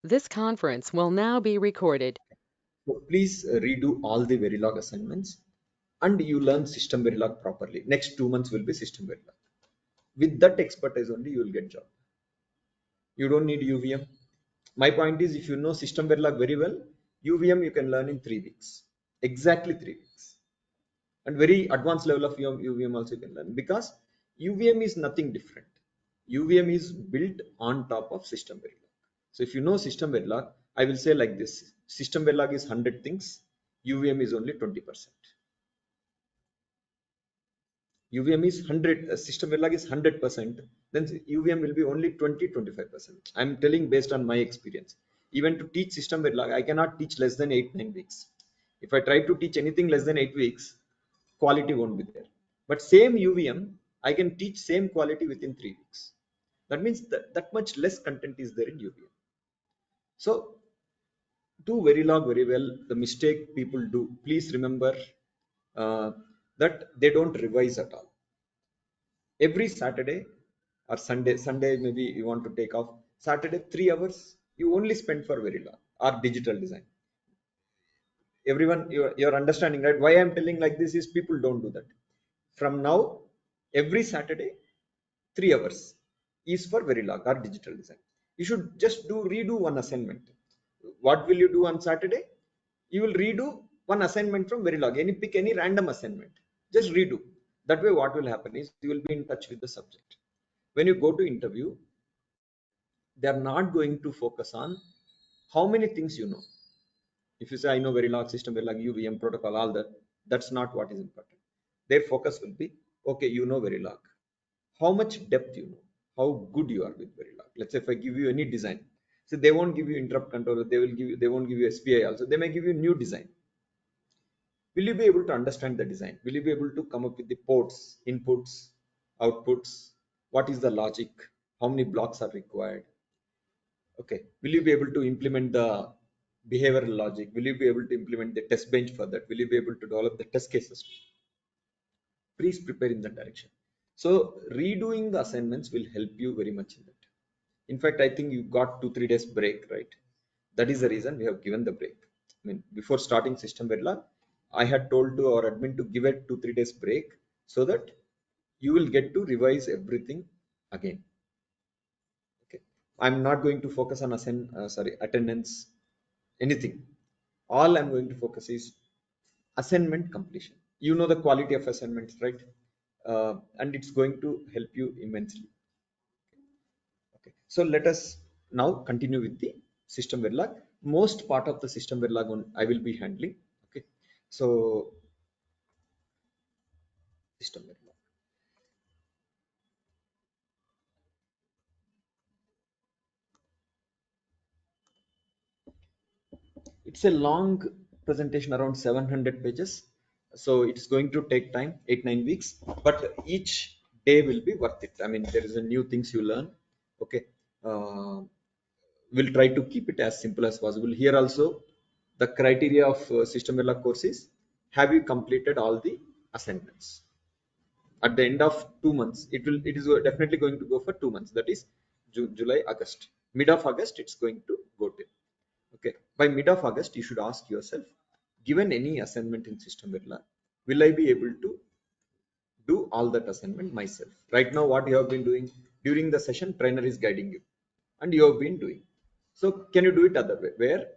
This conference will now be recorded. So please redo all the Verilog assignments and you learn System Verilog properly. Next 2 months will be System Verilog. With that expertise only you will get job. You don't need UVM. My point is if you know System Verilog very well, UVM you can learn in 3 weeks. Exactly 3 weeks. And very advanced level of UVM also you can learn because UVM is nothing different. UVM is built on top of System Verilog. So if you know System Verilog, I will say like this: System Verilog is 100 things, UVM is only 20%. UVM is 100, System Verilog is 100%, then UVM will be only 20-25%. I'm telling based on my experience. Even to teach System Verilog, I cannot teach less than 8-9 weeks. If I try to teach anything less than 8 weeks, quality won't be there. But same UVM, I can teach same quality within 3 weeks. That means that much less content is there in UVM. So do Verilog very well. The mistake people do, please remember uh, that they don't revise at all. Every Saturday or Sunday maybe you want to take off. Saturday 3 hours you only spend for Verilog or digital design. Everyone, you're understanding, right? Why I'm telling like this is people don't do that. From now, every Saturday 3 hours is for Verilog or digital design. You should just redo one assignment. What will you do on Saturday? You will redo one assignment from Verilog. Pick any random assignment, just redo. That way what will happen is you will be in touch with the subject. When you go to interview, they are not going to focus on how many things you know. If you say I know Verilog, system Verilog, UVM protocol, all that, that's not what is important. Their focus will be, okay, you know Verilog, how much depth you know, how good you are with Verilog. Let's say if I give you any design, so they won't give you interrupt controller, they won't give you SPI also, they may give you new design. Will you be able to understand the design? Will you be able to come up with the ports, inputs, outputs? What is the logic? How many blocks are required? Okay, will you be able to implement the behavioral logic? Will you be able to implement the test bench for that? Will you be able to develop the test cases? Please prepare in that direction. So redoing the assignments will help you very much in that. In fact, I think you got 2-3 days break, right? That is the reason we have given the break. I mean, before starting System Verilog, I had told to our admin to give it 2-3 days break so that you will get to revise everything again. Okay, I'm not going to focus on attendance, anything. All I'm going to focus is assignment completion. You know the quality of assignments, right? And it's going to help you immensely. Okay, so let us now continue with the System Verilog. Most part of the System Verilog I will be handling. Okay, so System Verilog, it's a long presentation, around 700 pages. So it's going to take time, 8-9 weeks, but each day will be worth it. I mean, there is a new things you learn. Okay, uh, we'll try to keep it as simple as possible. Here also, the criteria of System Verilog course is, have you completed all the assignments? At the end of 2 months, it is definitely going to go for 2 months. That is July, August. Mid of August, it's going to go to. Okay, by mid of August, you should ask yourself, given any assignment in System Verilog, will I be able to do all that assignment myself? Right now, what you have been doing during the session, trainer is guiding you, and you have been doing. So, can you do it other way, where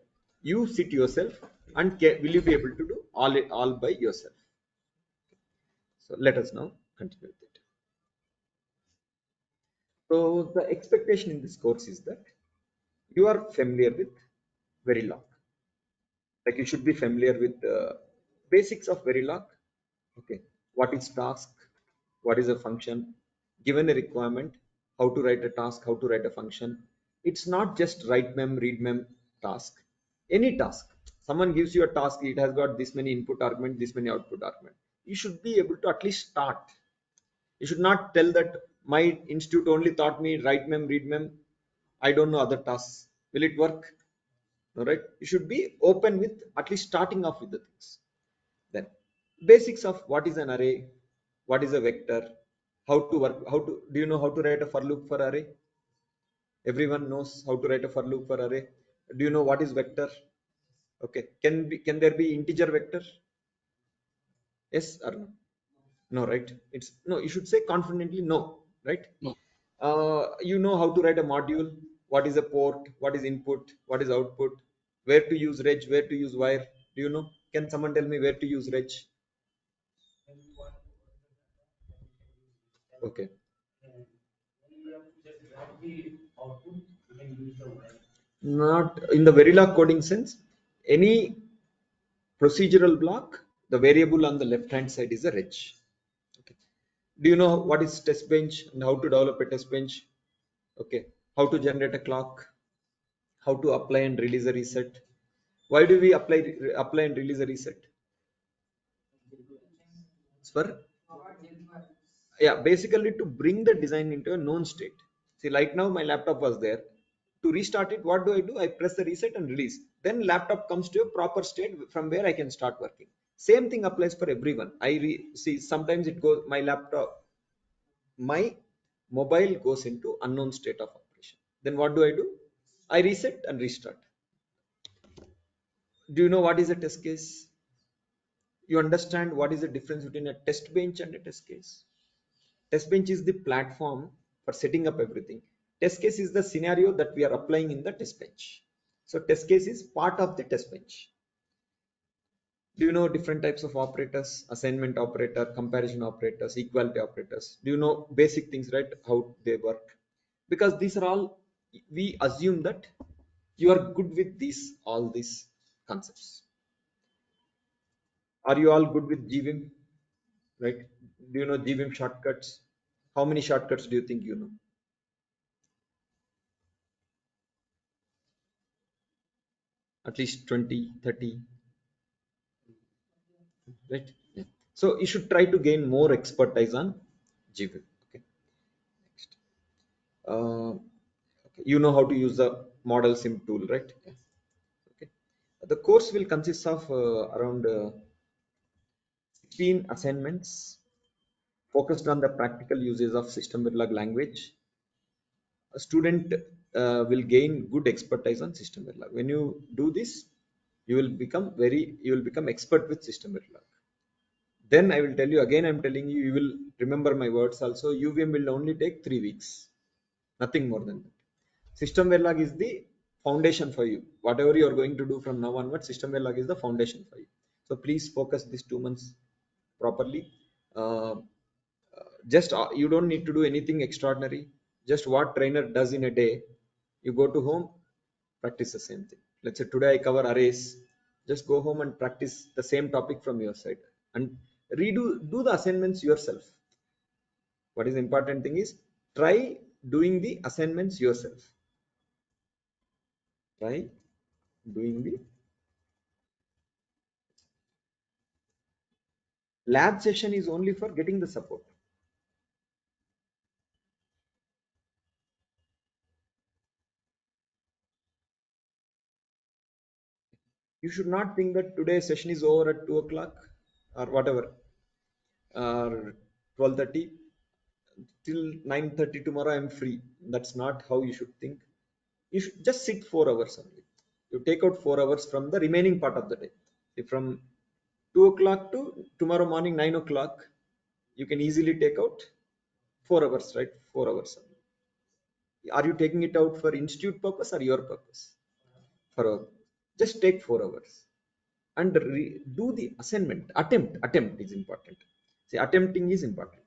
you sit yourself and will you be able to do all by yourself? So, let us now continue with it. So, the expectation in this course is that you are familiar with Verilog. Like you should be familiar with the basics of Verilog. Okay, what is task? What is a function? Given a requirement, how to write a task, how to write a function. It's not just write mem, read mem task. Any task. Someone gives you a task, it has got this many input argument, this many output argument. You should be able to at least start. You should not tell that my institute only taught me write mem, read mem. I don't know other tasks. Will it work? All right. You should be open with at least starting off with the things. Then basics of what is an array, what is a vector, how to work, do you know how to write a for loop for array? Everyone knows how to write a for loop for array. Do you know what is vector? Okay. Can there be integer vector? Yes or no? No, right? It's no, you should say confidently no, right? No. You know how to write a module, what is a port, what is input, what is output, where to use reg, where to use wire. Do you know? Can someone tell me where to use reg? Okay. Not in the Verilog coding sense. Any procedural block, the variable on the left hand side is a reg. Okay. Do you know what is test bench and how to develop a test bench? Okay. How to generate a clock, how to apply and release a reset. Why do we apply and release a reset? It's for, yeah, basically to bring the design into a known state. See, right now my laptop was there. To restart it, what do? I press the reset and release. Then laptop comes to a proper state from where I can start working. Same thing applies for everyone. See sometimes it goes my mobile goes into unknown state of operation. Then what do? I reset and restart. Do you know what is a test case? You understand what is the difference between a test bench and a test case? Test bench is the platform for setting up everything. Test case is the scenario that we are applying in the test bench. So test case is part of the test bench. Do you know different types of operators? Assignment operator, comparison operators, equality operators. Do you know basic things, right? How they work? Because these are all, we assume that you are good with all these concepts. Are you all good with GVim? Right? Do you know GVim shortcuts? How many shortcuts do you think you know? At least 20, 30, right? Yeah. So you should try to gain more expertise on GVim. Okay. Next. Okay. You know how to use the model sim tool, right? Yeah. Okay. The course will consist of around 16 assignments focused on the practical uses of SystemVerilog language. A student will gain good expertise on SystemVerilog. When you do this, you will become expert with SystemVerilog. Then I will tell you again, I'm telling you, you will remember my words also. UVM will only take 3 weeks, nothing more than that. SystemVerilog is the foundation for you. Whatever you are going to do from now onwards, SystemVerilog is the foundation for you. So please focus these 2 months properly. Just you don't need to do anything extraordinary. Just what trainer does in a day, you go to home, practice the same thing. Let's say today I cover arrays. Just go home and practice the same topic from your side and do the assignments yourself. What is the important thing is, try doing the assignments yourself. Try doing the lab session is only for getting the support. You should not think that today's session is over at 2 o'clock or whatever, or 12:30 till 9:30 tomorrow I'm free. That's not how you should think. You should just sit 4 hours only. You take out 4 hours from the remaining part of the day. If from 2 o'clock to tomorrow morning 9 o'clock, you can easily take out 4 hours, right? 4 hours only. Are you taking it out for institute purpose or your purpose? Just take 4 hours and do the assignment. Attempt is important. See, attempting is important.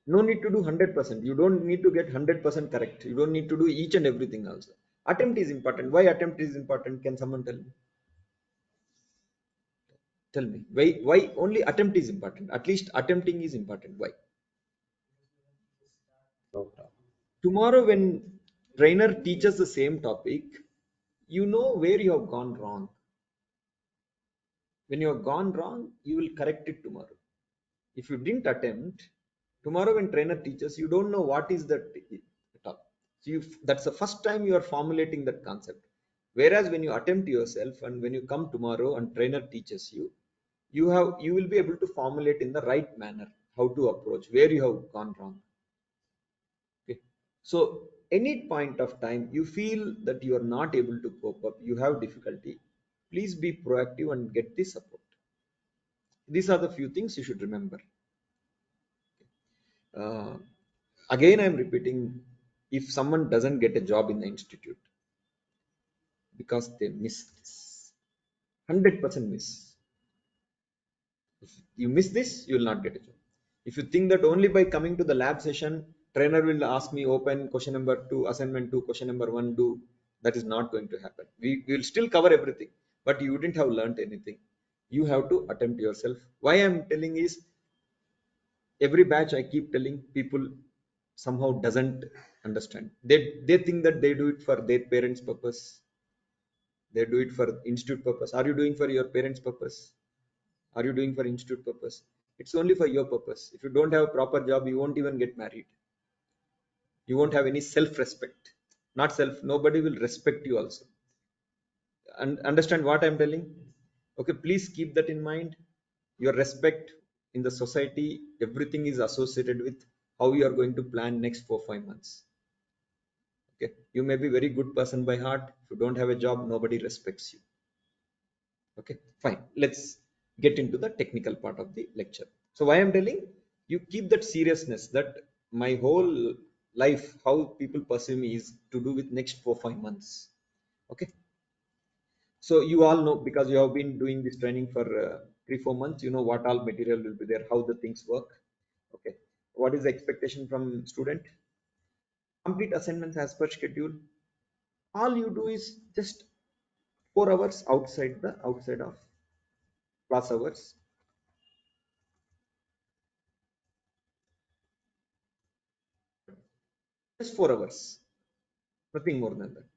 No need to do 100%. You don't need to get 100% correct. You don't need to do each and everything also. Attempt is important. Why attempt is important? Can someone tell me? Tell me. Why only attempt is important? At least attempting is important. Why? Tomorrow when trainer teaches the same topic, you know where you have gone wrong. When you have gone wrong, you will correct it tomorrow. If you didn't attempt, tomorrow when trainer teaches, you don't know what is that topic. So that's the first time you are formulating that concept. Whereas when you attempt yourself and when you come tomorrow and trainer teaches you, you will be able to formulate in the right manner how to approach, where you have gone wrong. Okay. So any point of time you feel that you are not able to cope up, you have difficulty, please be proactive and get the support. These are the few things you should remember. Uh, Again, I'm repeating, if someone doesn't get a job in the institute because they miss this, 100% miss. If you miss this, you will not get a job. If you think that only by coming to the lab session, trainer will ask me open question number 2, assignment 2, question number 1, do, that is not going to happen. We will still cover everything, but you wouldn't have learned anything. You have to attempt yourself. Why I'm telling is, every batch I keep telling, people somehow doesn't understand. They think that they do it for their parents' purpose. They do it for institute purpose. Are you doing for your parents' purpose? Are you doing for institute purpose? It's only for your purpose. If you don't have a proper job, you won't even get married. You won't have any self-respect. Not self, nobody will respect you also. And understand what I'm telling? Okay, please keep that in mind. Your respect in the society, everything is associated with how you are going to plan next 4 5 months. Okay, you may be very good person by heart. If you don't have a job, nobody respects you. Okay, fine. Let's get into the technical part of the lecture. So why I'm telling, you keep that seriousness, that my whole life, how people perceive me is to do with next 4 5 months. Okay. So you all know, because you have been doing this training for 3 4 months, you know what all material will be there, how the things work. Okay. What is the expectation from student? Complete assignments as per schedule. All you do is just 4 hours outside of class hours. Just 4 hours, nothing more than that.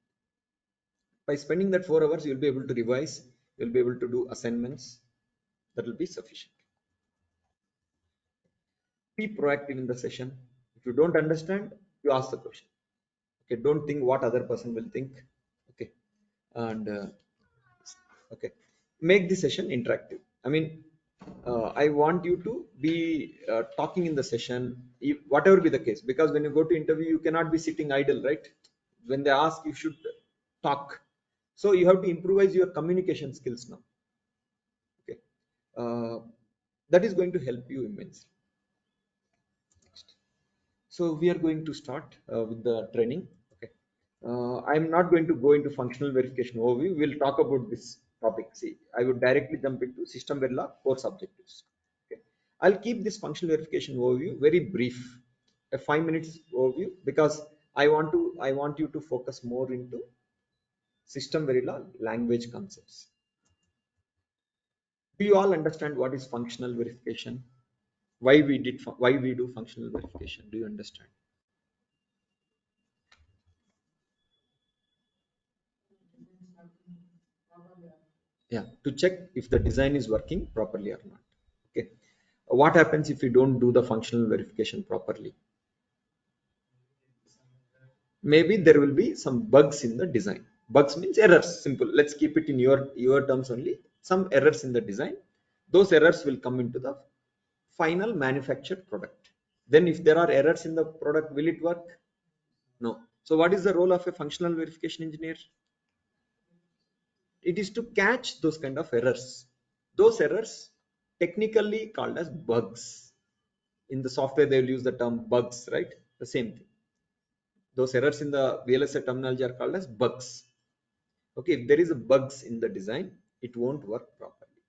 By spending that 4 hours, you'll be able to revise, you'll be able to do assignments. That will be sufficient. Be proactive in the session. If you don't understand, you ask the question. Okay, don't think what other person will think. Okay, and okay, make the session interactive. I mean, I want you to be talking in the session, whatever be the case, because when you go to interview, you cannot be sitting idle, right? When they ask, you should talk. So you have to improvise your communication skills now. Okay, uh, that is going to help you immensely. So we are going to start with the training. Okay. I'm not going to go into functional verification overview. We'll talk about this topic. See, I would directly jump into system Verilog course objectives. Okay. I'll keep this functional verification overview very brief, a 5 minutes overview, because I want you to focus more into system Verilog language concepts. Do you all understand what is functional verification? Why we do functional verification? Do you understand? Yeah, to check if the design is working properly or not. Okay, what happens if you don't do the functional verification properly? Maybe there will be some bugs in the design. Bugs means errors, simple. Let's keep it in your terms only. Some errors in the design, those errors will come into the final manufactured product. Then if there are errors in the product, will it work? No. So what is the role of a functional verification engineer? It is to catch those kind of errors. Those errors technically called as bugs. In the software, they will use the term bugs, right? The same thing. Those errors in the VLSI terminology are called as bugs. Okay, if there is a bugs in the design, it won't work properly.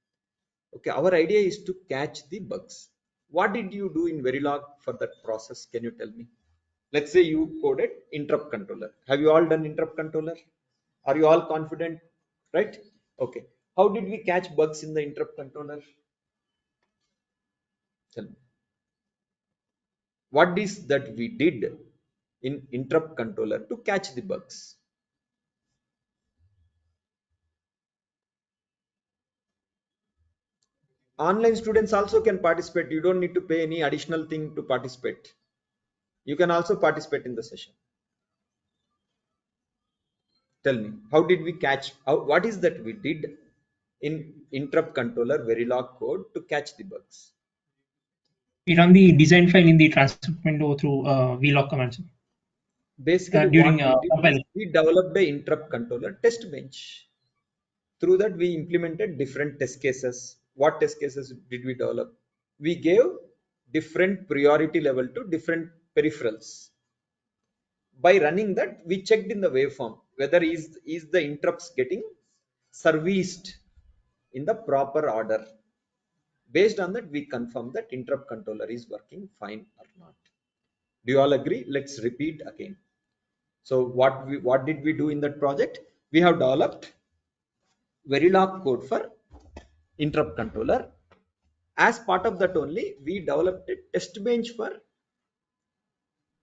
Okay, our idea is to catch the bugs. What did you do in Verilog for that process? Can you tell me? Let's say you coded interrupt controller. Have you all done interrupt controller? Are you all confident? Right? Okay. How did we catch bugs in the interrupt controller? Tell me. What is that we did in interrupt controller to catch the bugs? Online students also can participate. You don't need to pay any additional thing to participate. You can also participate in the session. Tell me, how did we catch? What is that we did in interrupt controller Verilog code to catch the bugs? We run the design file in the transcript window through vlog commands Basically, during what we did is compile. we developed a interrupt controller test bench. Through that, we implemented different test cases. What test cases did we develop? We gave different priority level to different peripherals. By running that, we checked in the waveform whether is the interrupts getting serviced in the proper order. Based on that, we confirm that interrupt controller is working fine or not. Do you all agree? Let's repeat again. So what did we do in that project? We have developed Verilog code for interrupt controller. As part of that only, we developed a test bench for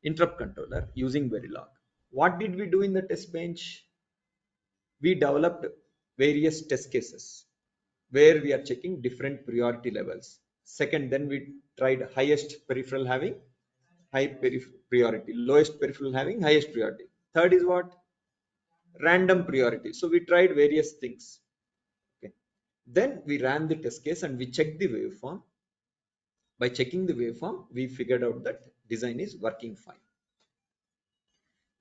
interrupt controller using Verilog. What did we do in the test bench? We developed various test cases where we are checking different priority levels. Second, then we tried highest peripheral having high priority, lowest peripheral having highest priority. Third is what? Random priority. So we tried various things. Okay. Then we ran the test case and we checked the waveform. By checking the waveform, we figured out that design is working fine.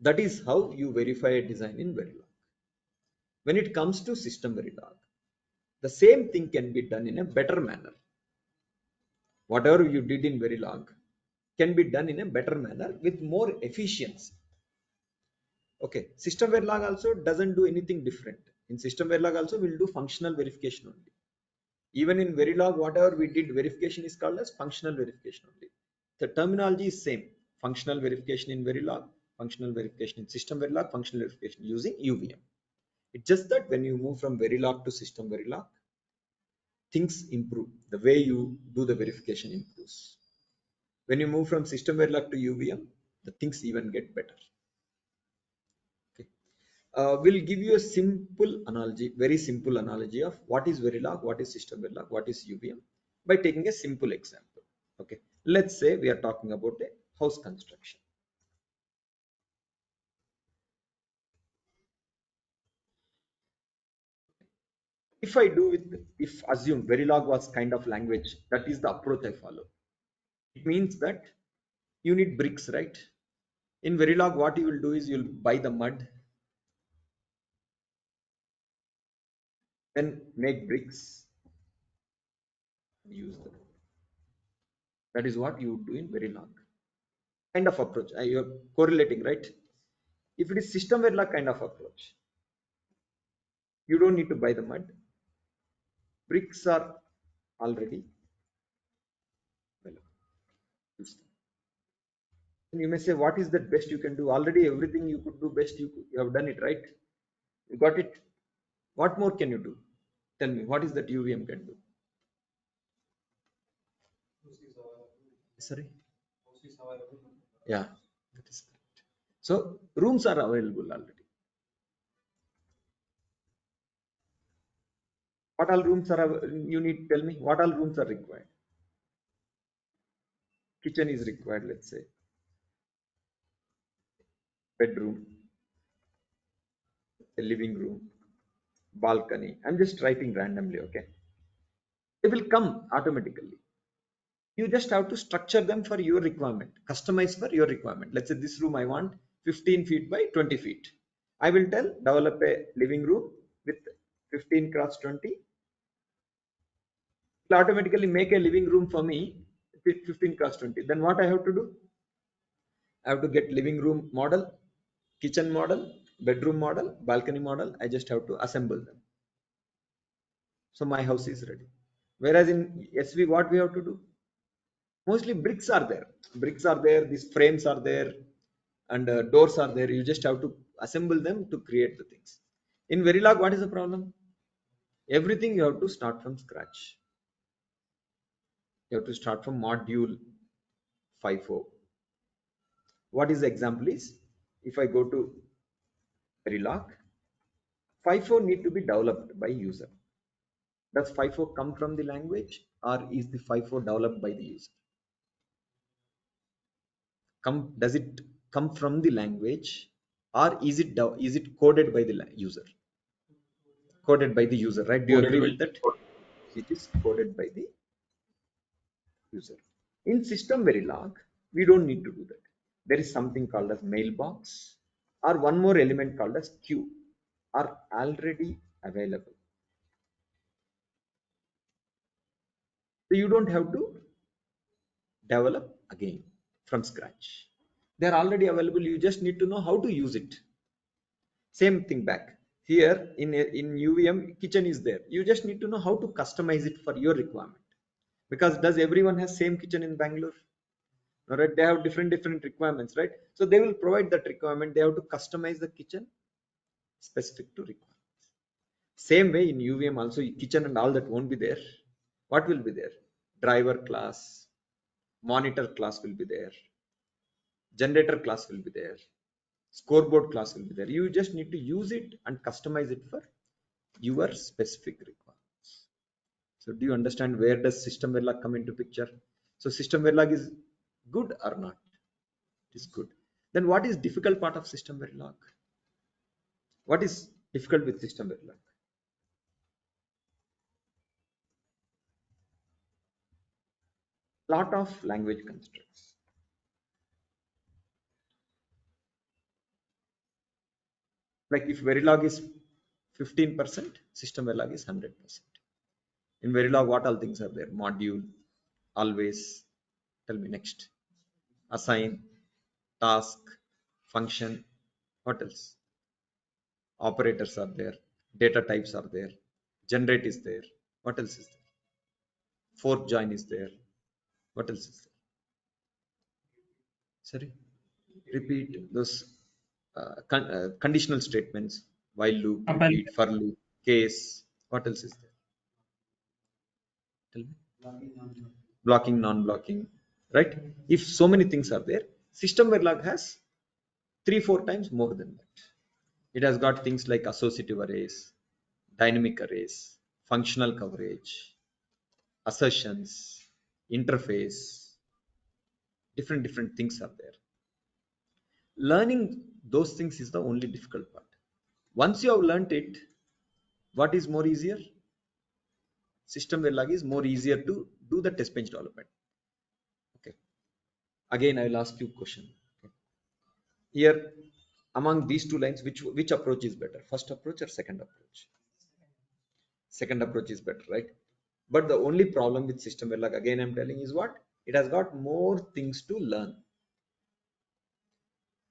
That is how you verify a design in Verilog. When it comes to SystemVerilog, the same thing can be done in a better manner. Whatever you did in Verilog can be done in a better manner with more efficiency. Okay, SystemVerilog also doesn't do anything different. In SystemVerilog also we'll do functional verification only. Even in Verilog, whatever we did verification is called as functional verification only. The terminology is same. Functional verification in Verilog, functional verification in SystemVerilog, functional verification using UVM. It's just that when you move from Verilog to SystemVerilog, things improve. The way you do the verification improves. When you move from SystemVerilog to UVM, the things even get better. Okay. We'll give you a simple analogy, very simple analogy of what is Verilog, what is SystemVerilog, what is UVM by taking a simple example. Okay. Let's say we are talking about a house construction. If I do with, if assume Verilog was kind of language, that is the approach I follow. It means that you need bricks, right? In Verilog, what you will do is you'll buy the mud, then make bricks, use them. That is what you do in Verilog. Kind of approach. You're correlating, right? If it is SystemVerilog kind of approach, you don't need to buy the mud. Bricks are already well used. And you may say, what is the best you can do? Already everything you could do best, you have done it, right? You got it. What more can you do? Tell me, what is that UVM can do? Sorry? Yeah, that is correct. So rooms are available already. What all rooms are, you need to tell me, what all rooms are required? Kitchen is required, let's say. Bedroom, a living room, balcony. I'm just writing randomly, okay? They will come automatically. You just have to structure them for your requirement, customize for your requirement. Let's say this room I want 15 feet by 20 feet. I will tell develop a living room with 15 cross 20. It will automatically make a living room for me 15 cross 20. Then what I have to do? I have to get living room model, kitchen model, bedroom model, balcony model. I just have to assemble them. So my house is ready. Whereas in SV, what we have to do? Mostly bricks are there. Bricks are there. These frames are there, and doors are there. You just have to assemble them to create the things. In Verilog, what is the problem? Everything you have to start from scratch. You have to start from module 5.0. What is the example is? If I go to Verilog, 5.0 need to be developed by user. Does 5.0 come from the language, or is the 5.0 developed by the user? Does it come from the language, or is it coded by the user? Coded by the user, right? Do you agree with that? It is coded by the user. In SystemVerilog, we don't need to do that. There is something called as mailbox or one more element called as queue are already available. So you don't have to develop again from scratch. They're already available. You just need to know how to use it. Same thing back here in UVM kitchen is there. You just need to know how to customize it for your requirement. Because does everyone has same kitchen in Bangalore? All right, they have different requirements, right? So they will provide that requirement. They have to customize the kitchen specific to requirements. Same way in UVM also, kitchen and all that won't be there. What will be there? Driver class, monitor class will be there, generator class will be there, scoreboard class will be there. You just need to use it and customize it for your specific requirements. So do you understand where does SystemVerilog come into picture? So SystemVerilog is good or not? It is good. Then what is difficult part of SystemVerilog? What is difficult with SystemVerilog? Lot of language constructs. Like if Verilog is 15%, SystemVerilog is 100%. In Verilog, what all things are there? Module, always. Tell me next. Assign, task, function. What else? Operators are there. Data types are there. Generate is there. What else is there? Fork join is there. What else is there? Sorry. Repeat those conditional statements. While loop, Compile. repeat, for loop, case. What else is there? Tell me. Blocking, non-blocking, right? If so many things are there, SystemVerilog has 3-4 times more than that. It has got things like associative arrays, dynamic arrays, functional coverage, assertions, interface, different things are there. Learning those things is the only difficult part. Once you have learned it, what is more easier? SystemVerilog is more easier to do the test bench development. Okay. Again, I will ask you a question. Okay. Here, among these two lines, which approach is better? First approach or second approach? Second approach is better, right? But the only problem with SystemVerilog, again I'm telling, is what? It has got more things to learn.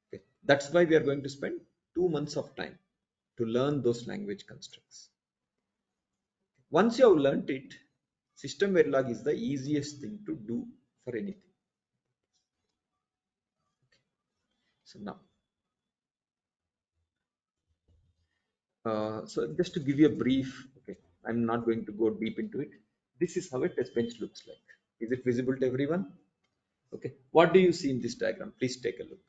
Okay. That's why we are going to spend 2 months of time to learn those language constructs. Once you have learned it, SystemVerilog is the easiest thing to do for anything. So now, so just to give you a brief, okay, I'm not going to go deep into it. This is how a test bench looks like. Is it visible to everyone? Okay. What do you see in this diagram? Please take a look.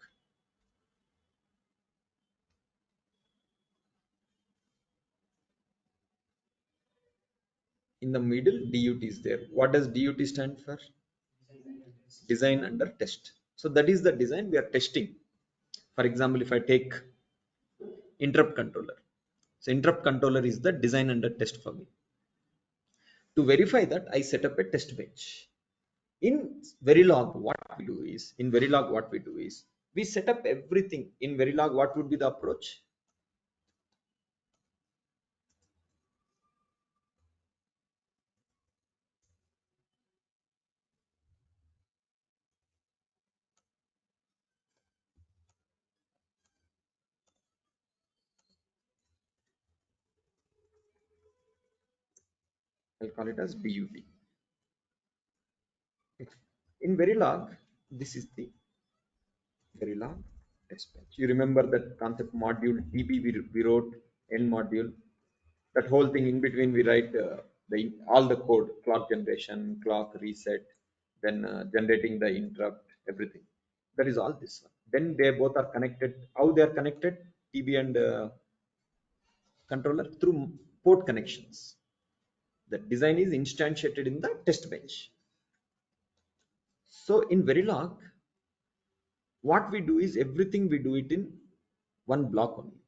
In the middle, DUT is there. What does DUT stand for? Design under test. So that is the design we are testing. For example, if I take interrupt controller. So interrupt controller is the design under test for me. To verify that, I set up a test bench. In Verilog, what we do is we set up everything. In Verilog, what would be the approach? I'll call it as DUT. In Verilog, this is the Verilog Testbench. You remember that concept module TP we wrote end module. That whole thing in between we write all the code, clock generation, clock reset, then generating the interrupt, everything. That is all this one. Then they both are connected. How they are connected? TB and controller through port connections. The design is instantiated in the test bench. So in Verilog, what we do is everything we do it in one block only.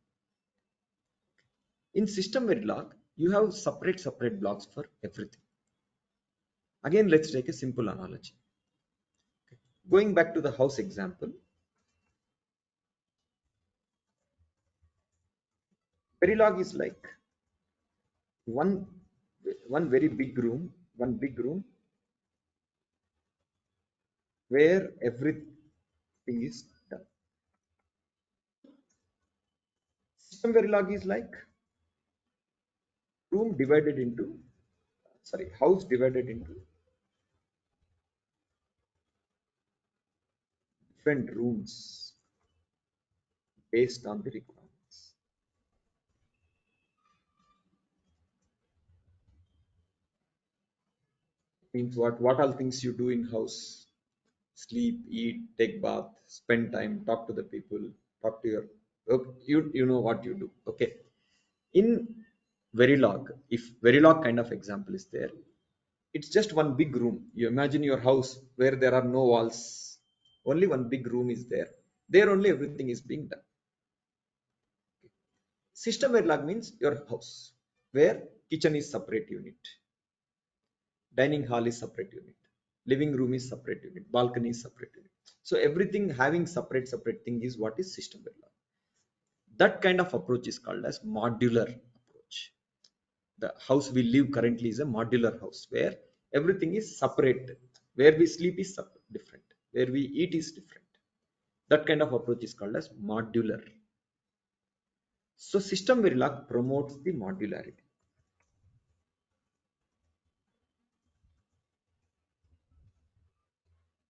In SystemVerilog, you have separate blocks for everything. Again, let's take a simple analogy. Going back to the house example, Verilog is like one one very big room, one big room where everything is done. System Verilog is like room divided into, sorry, house divided into different rooms based on the requirements. Means what? What all things you do in house? Sleep, eat, take bath, spend time, talk to the people, talk to your. Okay, you know what you do. Okay. In Verilog, if Verilog kind of example is there, it's just one big room. You imagine your house where there are no walls, only one big room is there. There only everything is being done. System Verilog means your house where kitchen is separate unit, dining hall is separate unit, living room is separate unit, balcony is separate unit. So everything having separate thing is what is System Verilog. That kind of approach is called as modular approach. The house we live currently is a modular house where everything is separate. Where we sleep is different, where we eat is different. That kind of approach is called as modular. So System Verilog promotes the modularity.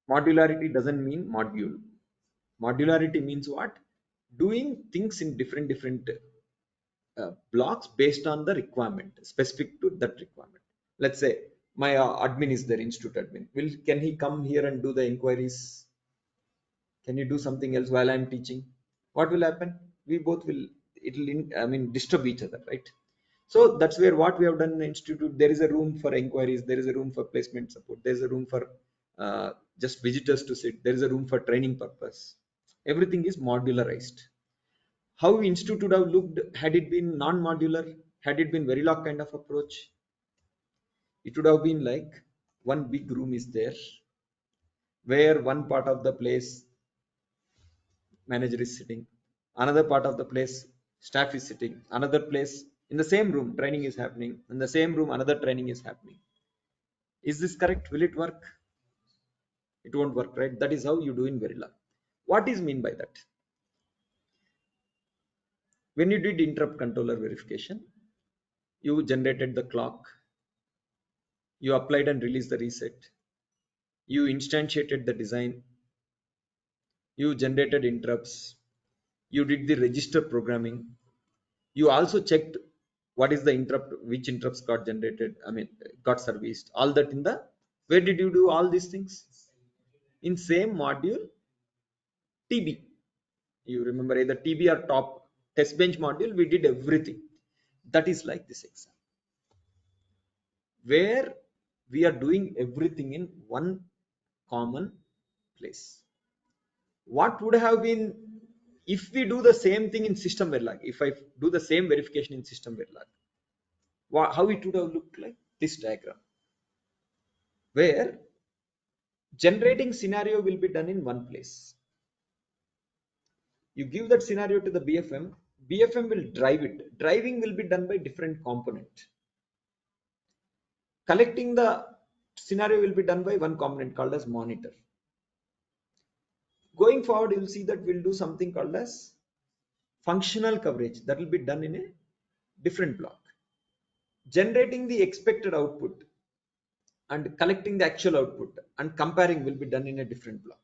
Modularity doesn't mean module. Modularity means what? Doing things in different blocks based on the requirement specific to that requirement. Let's say my admin is there, institute admin. Can he come here and do the inquiries? Can you do something else while I'm teaching? What will happen? We both will, I mean, disturb each other, right? So that's where what we have done in the institute, there is a room for inquiries, there is a room for placement support, there is a room for just visitors to sit, there is a room for training purpose. Everything is modularized. How institute would have looked had it been non-modular, had it been Verilog kind of approach? It would have been like one big room is there where one part of the place manager is sitting, another part of the place staff is sitting, another place in the same room training is happening, in the same room another training is happening. Is this correct? Will it work? It won't work, right? That is how you do in Verilog. What is mean by that? When you did interrupt controller verification, you generated the clock, you applied and released the reset, you instantiated the design, you generated interrupts, you did the register programming, you also checked what is the interrupt, which interrupts got generated, I mean got serviced, all that in the, where did you do all these things? In same module TB. You remember either TB or top test bench module, we did everything. That is like this exam where we are doing everything in one common place. What would have been if we do the same thing in System Verilog? If I do the same verification in System Verilog, how it would have looked like this diagram, where generating scenario will be done in one place. You give that scenario to the BFM, BFM will drive it. Driving will be done by different component. Collecting the scenario will be done by one component called as monitor. Going forward, you will see that we'll do something called as functional coverage that will be done in a different block. Generating the expected output and collecting the actual output and comparing will be done in a different block.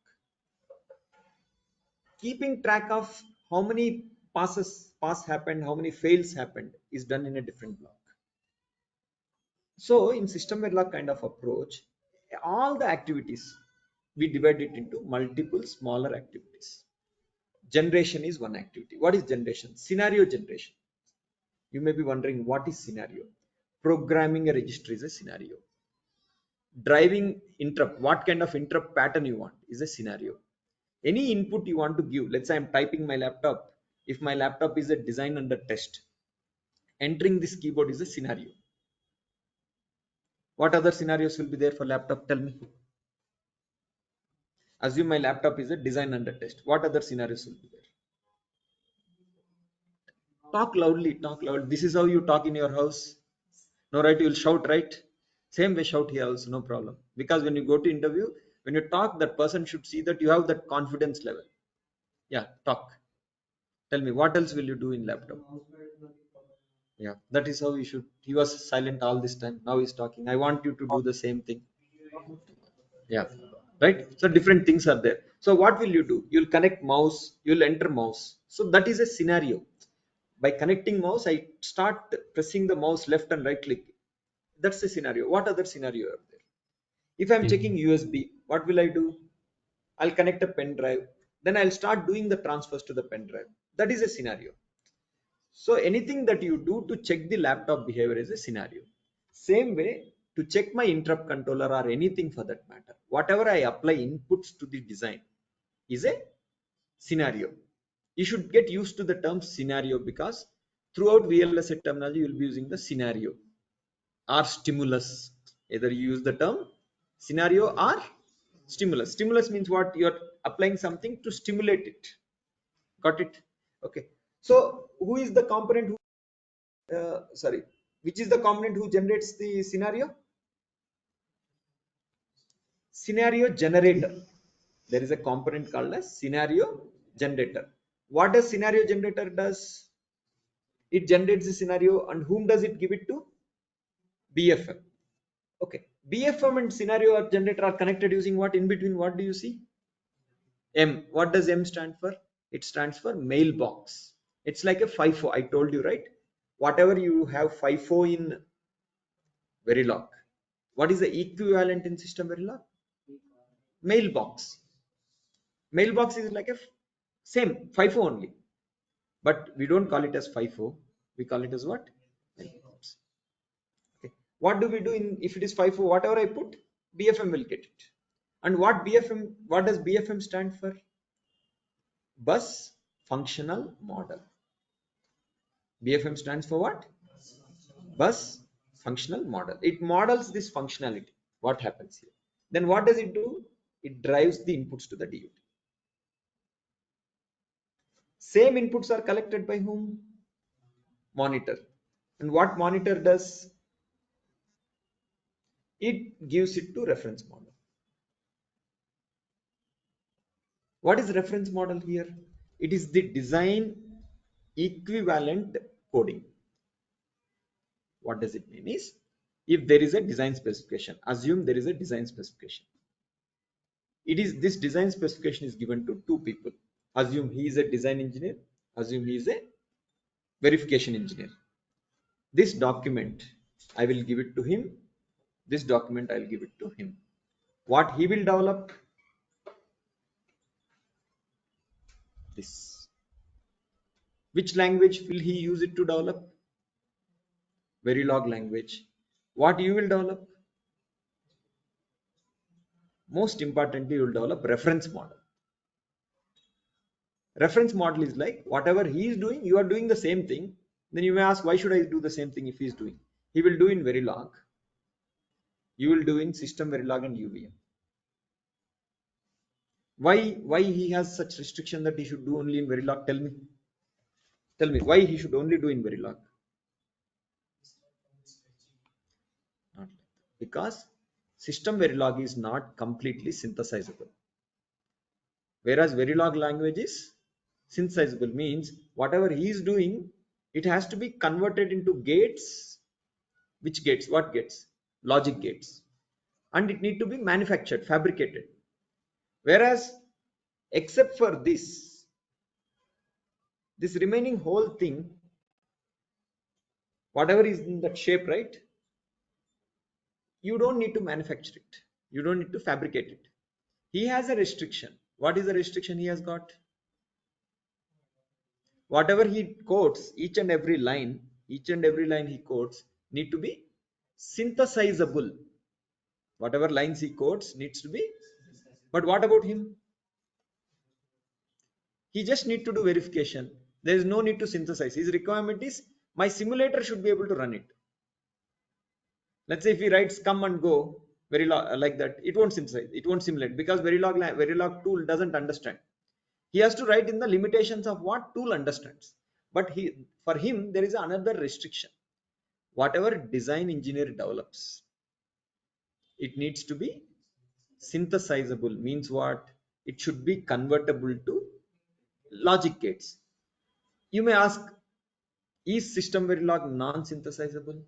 Keeping track of how many pass happened, how many fails happened is done in a different block. So in System Verilog kind of approach, all the activities we divide it into multiple smaller activities. Generation is one activity. What is generation? Scenario generation. You may be wondering what is scenario? Programming a register is a scenario. Driving interrupt, what kind of interrupt pattern you want is a scenario. Any input you want to give, let's say I'm typing my laptop. If my laptop is a design under test, entering this keyboard is a scenario. What other scenarios will be there for laptop? Tell me. Assume my laptop is a design under test. What other scenarios will be there? Talk loudly, talk loud. This is how you talk in your house. No, right? You'll shout, right? Same way, shout here also, no problem. Because when you go to interview, when you talk, that person should see that you have that confidence level. Yeah, talk. Tell me, what else will you do in laptop? Yeah, that is how you should. He was silent all this time. Now he's talking. I want you to do the same thing. Yeah, right. So different things are there. So what will you do? You'll connect mouse. You'll enter mouse. So that is a scenario. By connecting mouse, I start pressing the mouse left and right click. That's the scenario. What other scenario are there? If I'm checking USB, what will I do? I'll connect a pen drive. Then I'll start doing the transfers to the pen drive. That is a scenario. So anything that you do to check the laptop behavior is a scenario. Same way to check my interrupt controller or anything for that matter. Whatever I apply inputs to the design is a scenario. You should get used to the term scenario because throughout VLSI terminology you will be using the scenario or stimulus. Either you use the term scenario or stimulus. Stimulus means what? You're applying something to stimulate it. Got it? Okay. So who is the component who, sorry, which is the component who generates the scenario? Scenario generator. There is a component called as scenario generator. What does scenario generator does? It generates the scenario, and whom does it give it to? BFM. Okay. BFM and scenario generator are connected using what? In between, what do you see? M. What does M stand for? It stands for mailbox. It's like a FIFO. I told you, right? Whatever you have FIFO in Verilog. What is the equivalent in SystemVerilog? Mailbox. Mailbox is like a same FIFO only, but we don't call it as FIFO. We call it as what? Mailbox. Okay. What do we do in if it is FIFO? Whatever I put, BFM will get it. And what BFM? What does BFM stand for? Bus functional model. BFM stands for what? Bus functional model. It models this functionality. What happens here? Then what does it do? It drives the inputs to the DUT. Same inputs are collected by whom? Monitor. And what monitor does? It gives it to reference model. What is reference model here? It is the design equivalent coding. What does it mean is, if there is a design specification, assume there is a design specification. It is this design specification is given to two people. Assume he is a design engineer, assume he is a verification engineer. This document I will give it to him, this document I'll give it to him. What he will develop? This. Which language will he use it to develop? Verilog language. What you will develop? Most importantly, you will develop reference model. Reference model is like whatever he is doing, you are doing the same thing. Then you may ask, why should I do the same thing if he is doing? He will do in Verilog. You will do in SystemVerilog and UVM. Why he has such restriction that he should do only in Verilog? Tell me. Tell me why he should only do in Verilog. Because SystemVerilog is not completely synthesizable. Whereas Verilog language is synthesizable, means whatever he is doing, it has to be converted into gates. Which gates? What gates? Logic gates. And it need to be manufactured, fabricated. Whereas except for this remaining whole thing, whatever is in that shape, right? You don't need to manufacture it. You don't need to fabricate it. He has a restriction. What is the restriction he has got? Whatever he codes, each and every line he codes need to be synthesizable. Whatever lines he codes needs to be. But what about him? He just need to do verification. There is no need to synthesize. His requirement is my simulator should be able to run it. Let's say if he writes come and go, Verilog like that, it won't synthesize, it won't simulate, because Verilog tool doesn't understand. He has to write in the limitations of what tool understands. But for him there is another restriction. Whatever design engineer develops, it needs to be synthesizable. Means what? It should be convertible to logic gates. You may ask, is system Verilog non-synthesizable?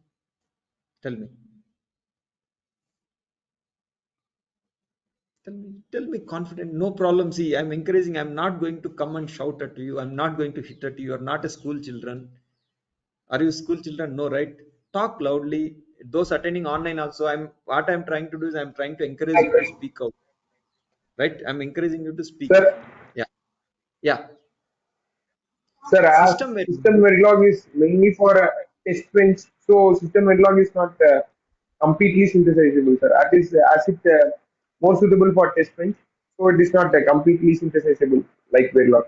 Tell me. Tell me confident, no problem. See, I'm encouraging, I'm not going to come and shout at you, I'm not going to hit at you, you're not a school children. Are you school children? No, right? Talk loudly. Those attending online also, I'm trying to do is I'm trying to encourage you to speak out. Right? I'm encouraging you to speak. Sir, Yeah. Yeah. sir, as System where system Verilog is mainly for test bench, so system Verilog is not completely synthesizable, sir. That is, as it more suitable for test bench, so it is not completely synthesizable like Verilog.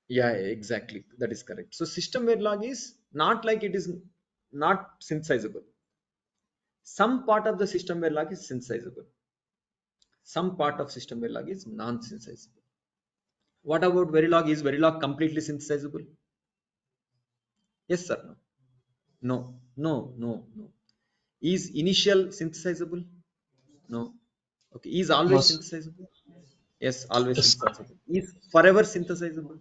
yeah, exactly. That is correct. So system Verilog is not like it is not synthesizable. Some part of the system Verilog is synthesizable. Some part of system Verilog is non-synthesizable. What about Verilog? Is Verilog completely synthesizable? Yes, sir. No. No. No. No. No. Is initial synthesizable? No. Okay. Is No, always sir. synthesizable? Yes, always Yes. synthesizable. Is forever synthesizable?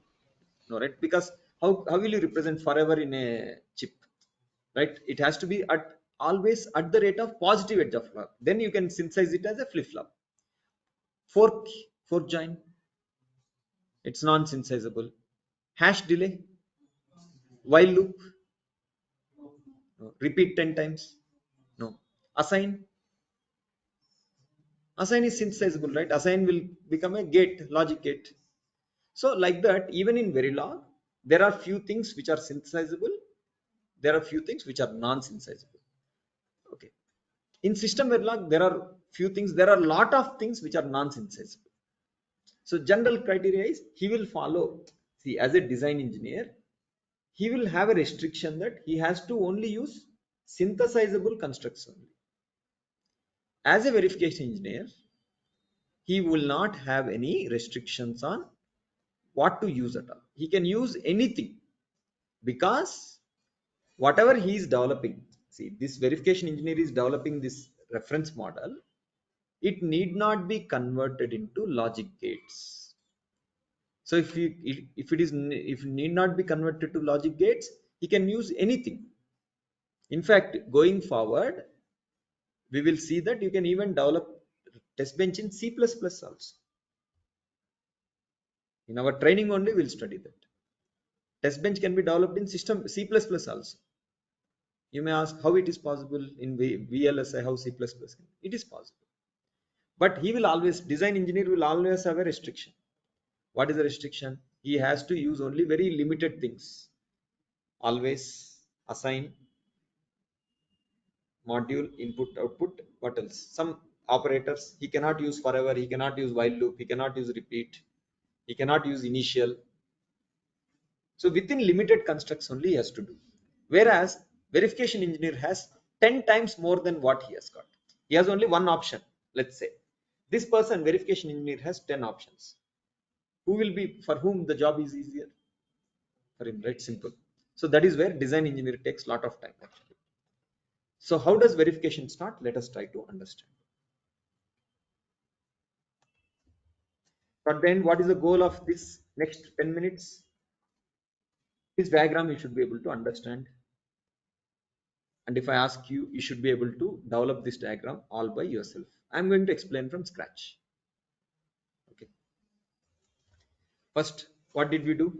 No, right? Because how will you represent forever in a chip? Right? It has to be at always at the rate of positive edge of clock. Then you can synthesize it as a flip flop. Fork, fork join, it's non-synthesizable. Hash delay, while loop, no. Repeat 10 times, no. Assign, assign is synthesizable, right? Assign will become a gate, logic gate. So like that, even in Verilog, there are few things which are synthesizable. There are few things which are non-synthesizable. Okay. In system Verilog, there are few things. There are a lot of things which are non-synthesizable. So general criteria is he will follow. See, as a design engineer, he will have a restriction that he has to only use synthesizable constructs only. As a verification engineer, he will not have any restrictions on what to use at all. He can use anything because whatever he is developing, see, this verification engineer is developing this reference model, it need not be converted into logic gates. So if it is if it need not be converted to logic gates, he can use anything. In fact, going forward, we will see that you can even develop test bench in C++ also. In our training only, we'll study that. Test bench can be developed in system C++ also. You may ask how it is possible in VLSI, how C++ can. It is possible. But he will always, design engineer will always have a restriction. What is the restriction? He has to use only very limited things. Always assign, module, input, output, what else? Some operators he cannot use forever, he cannot use while loop, he cannot use repeat, he cannot use initial. So within limited constructs only he has to do. Whereas verification engineer has 10 times more than what he has got. He has only one option. Let's say this person, verification engineer, has 10 options. Who will be, for whom the job is easier? For him, right? Simple. So that is where design engineer takes a lot of time actually. So how does verification start? Let us try to understand. But then what is the goal of this next 10 minutes? This diagram you should be able to understand. And if I ask you, you should be able to develop this diagram all by yourself. I'm going to explain from scratch. Okay. First, what did we do?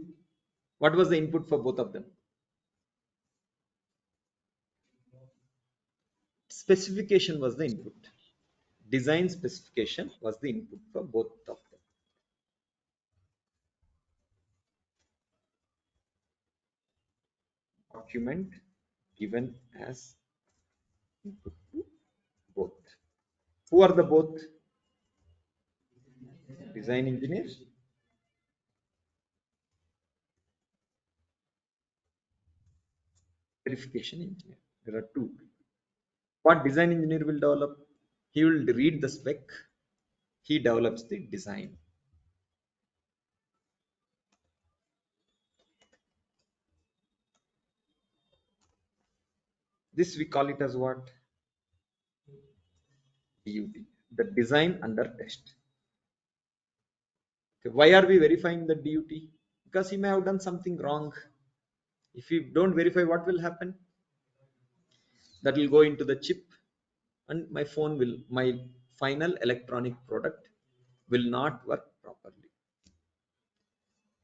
What was the input for both of them? Specification was the input. Design specification was the input for both of them. Document given as input to both. Who are the both? Design engineers, verification engineer. There are two. What design engineer will develop? He will read the spec, he develops the design. This we call it as what? DUT, the design under test. Okay, why are we verifying the DUT? Because he may have done something wrong. If we don't verify, what will happen? That will go into the chip, and my phone will, my final electronic product will not work properly.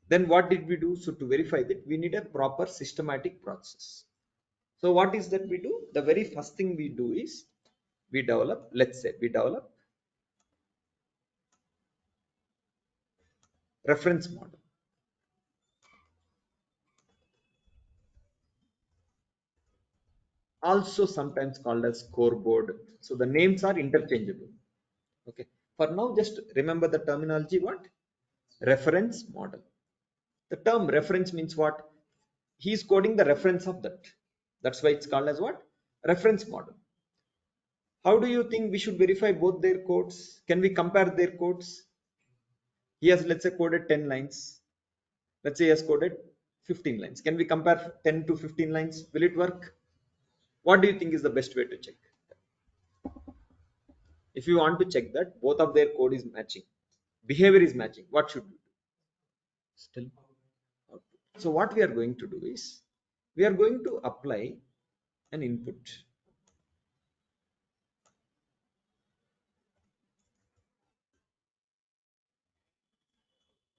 Then what did we do? So to verify that, we need a proper systematic process. So what is that we do? The very first thing we do is we develop, let's say we develop reference model, also sometimes called as scoreboard. So the names are interchangeable. Okay. For now, just remember the terminology. What? Reference model. The term reference means what? He is coding the reference of that. That's why it's called as what? Reference model. How do you think we should verify both their codes? Can we compare their codes? He has, let's say, coded 10 lines. Let's say he has coded 15 lines. Can we compare 10 to 15 lines? Will it work? What do you think is the best way to check? If you want to check that both of their code is matching, behavior is matching, what should we do? Still output. So what we are going to do is we are going to apply an input.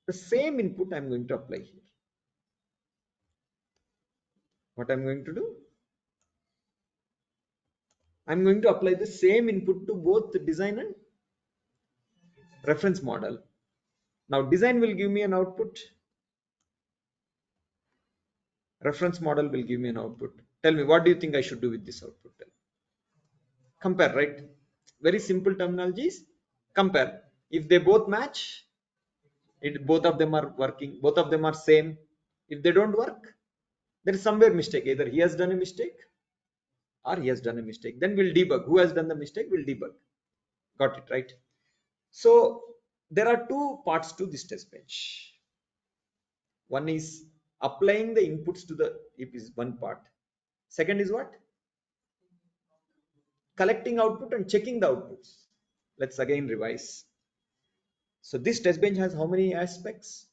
The same input I'm going to apply here. What I'm going to do? I'm going to apply the same input to both the design and reference model. Now design will give me an output. Reference model will give me an output. Tell me, what do you think I should do with this output? Compare, right? Very simple terminologies. Compare. If they both match, both of them are working, both of them are same. If they don't work, there is somewhere mistake. Either he has done a mistake or he has done a mistake. Then we'll debug. Who has done the mistake? We'll debug. Got it, right? So there are two parts to this test bench. One is applying the inputs to the, if is one part. Second is what? Collecting output and checking the outputs. Let's again revise. So this test bench has how many aspects?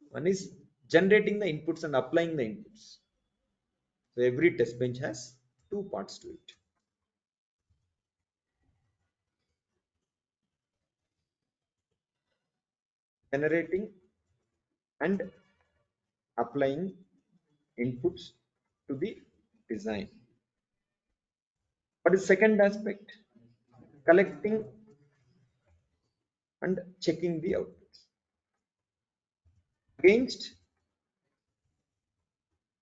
One is generating the inputs and applying the inputs. So every test bench has two parts to it. Generating and applying inputs to the design. What is second aspect? Collecting and checking the outputs against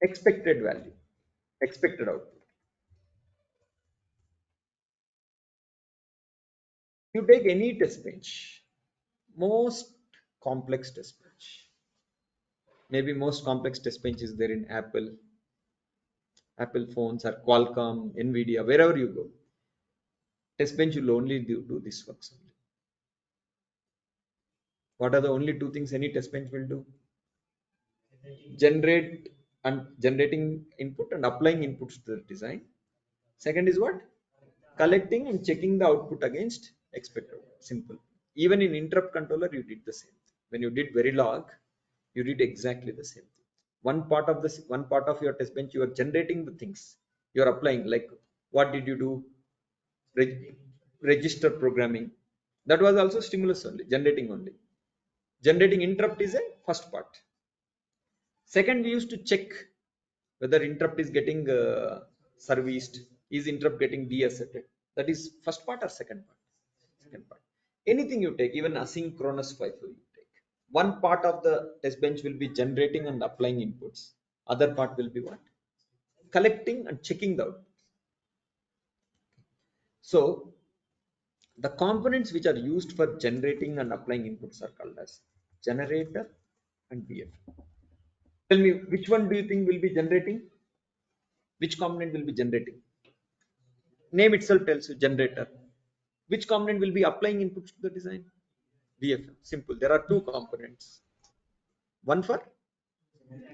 expected value, expected output. You take any test bench, most complex test bench. Maybe most complex test bench is there in Apple phones or Qualcomm, Nvidia, wherever you go. Test bench will only do this works only. What are the only two things any test bench will do? Generate and generating input and applying inputs to the design. Second is what? Collecting and checking the output against expected. Simple. Even in interrupt controller, you did the same. When you did Verilog, you did exactly the same thing. One part of your test bench, you are generating the things. You are applying. Like, what did you do? Register programming. That was also stimulus only, generating only. Generating interrupt is a first part. Second, we used to check whether interrupt is getting serviced, is interrupt getting deasserted. That is first part or second part? Second part. Anything you take, even asynchronous FIFO you take. One part of the test bench will be generating and applying inputs. Other part will be what? Collecting and checking the outputs. So the components which are used for generating and applying inputs are called as generator and BF. Tell me, which one do you think will be generating? Which component will be generating? Name itself tells you generator. Which component will be applying inputs to the design? VFM. Simple. There are two components. One for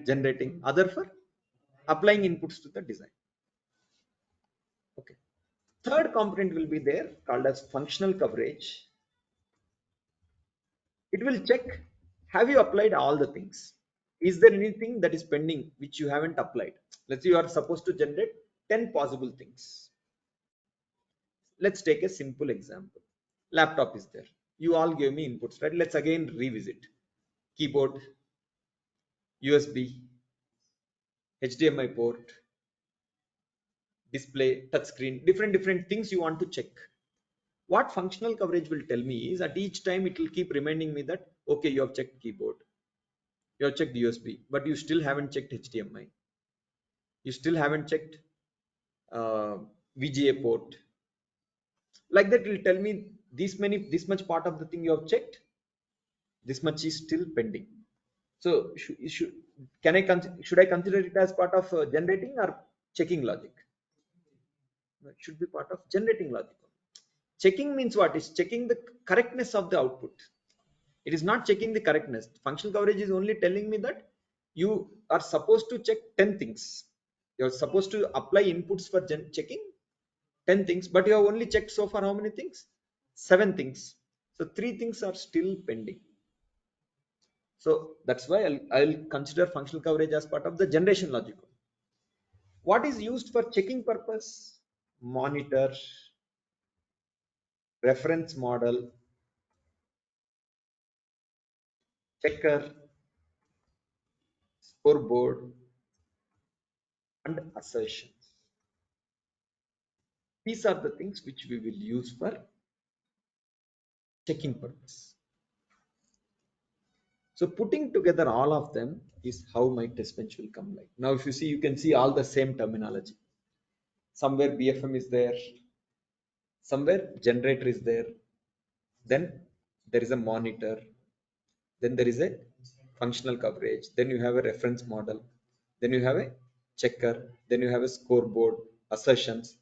generating, other for applying inputs to the design. Okay. Third component will be there called as functional coverage. It will check, have you applied all the things? Is there anything that is pending which you haven't applied? Let's say you are supposed to generate 10 possible things. Let's take a simple example. Laptop is there. You all gave me inputs, right? Let's again revisit. Keyboard, USB, HDMI port, display, touchscreen, different things you want to check. What functional coverage will tell me is at each time it will keep reminding me that, okay, you have checked keyboard, you have checked USB, but you still haven't checked HDMI. You still haven't checked VGA port. Like that, it will tell me this much part of the thing you have checked, this much is still pending. So should I consider it as part of generating or checking logic? It should be part of generating logic. Checking means what? Is checking the correctness of the output. It is not checking the correctness. Functional coverage is only telling me that you are supposed to check 10 things. You are supposed to apply inputs for checking 10 things, but you have only checked so far how many things? 7 things. So 3 things are still pending. So that's why I'll consider functional coverage as part of the generation logic. What is used for checking purpose? Monitor, reference model, checker, scoreboard, and assertions. These are the things which we will use for checking purpose. So putting together all of them is how my test bench will come like. Now if you see, you can see all the same terminology. Somewhere BFM is there, somewhere generator is there, then there is a monitor, then there is a functional coverage, then you have a reference model, then you have a checker, then you have a scoreboard, assertions.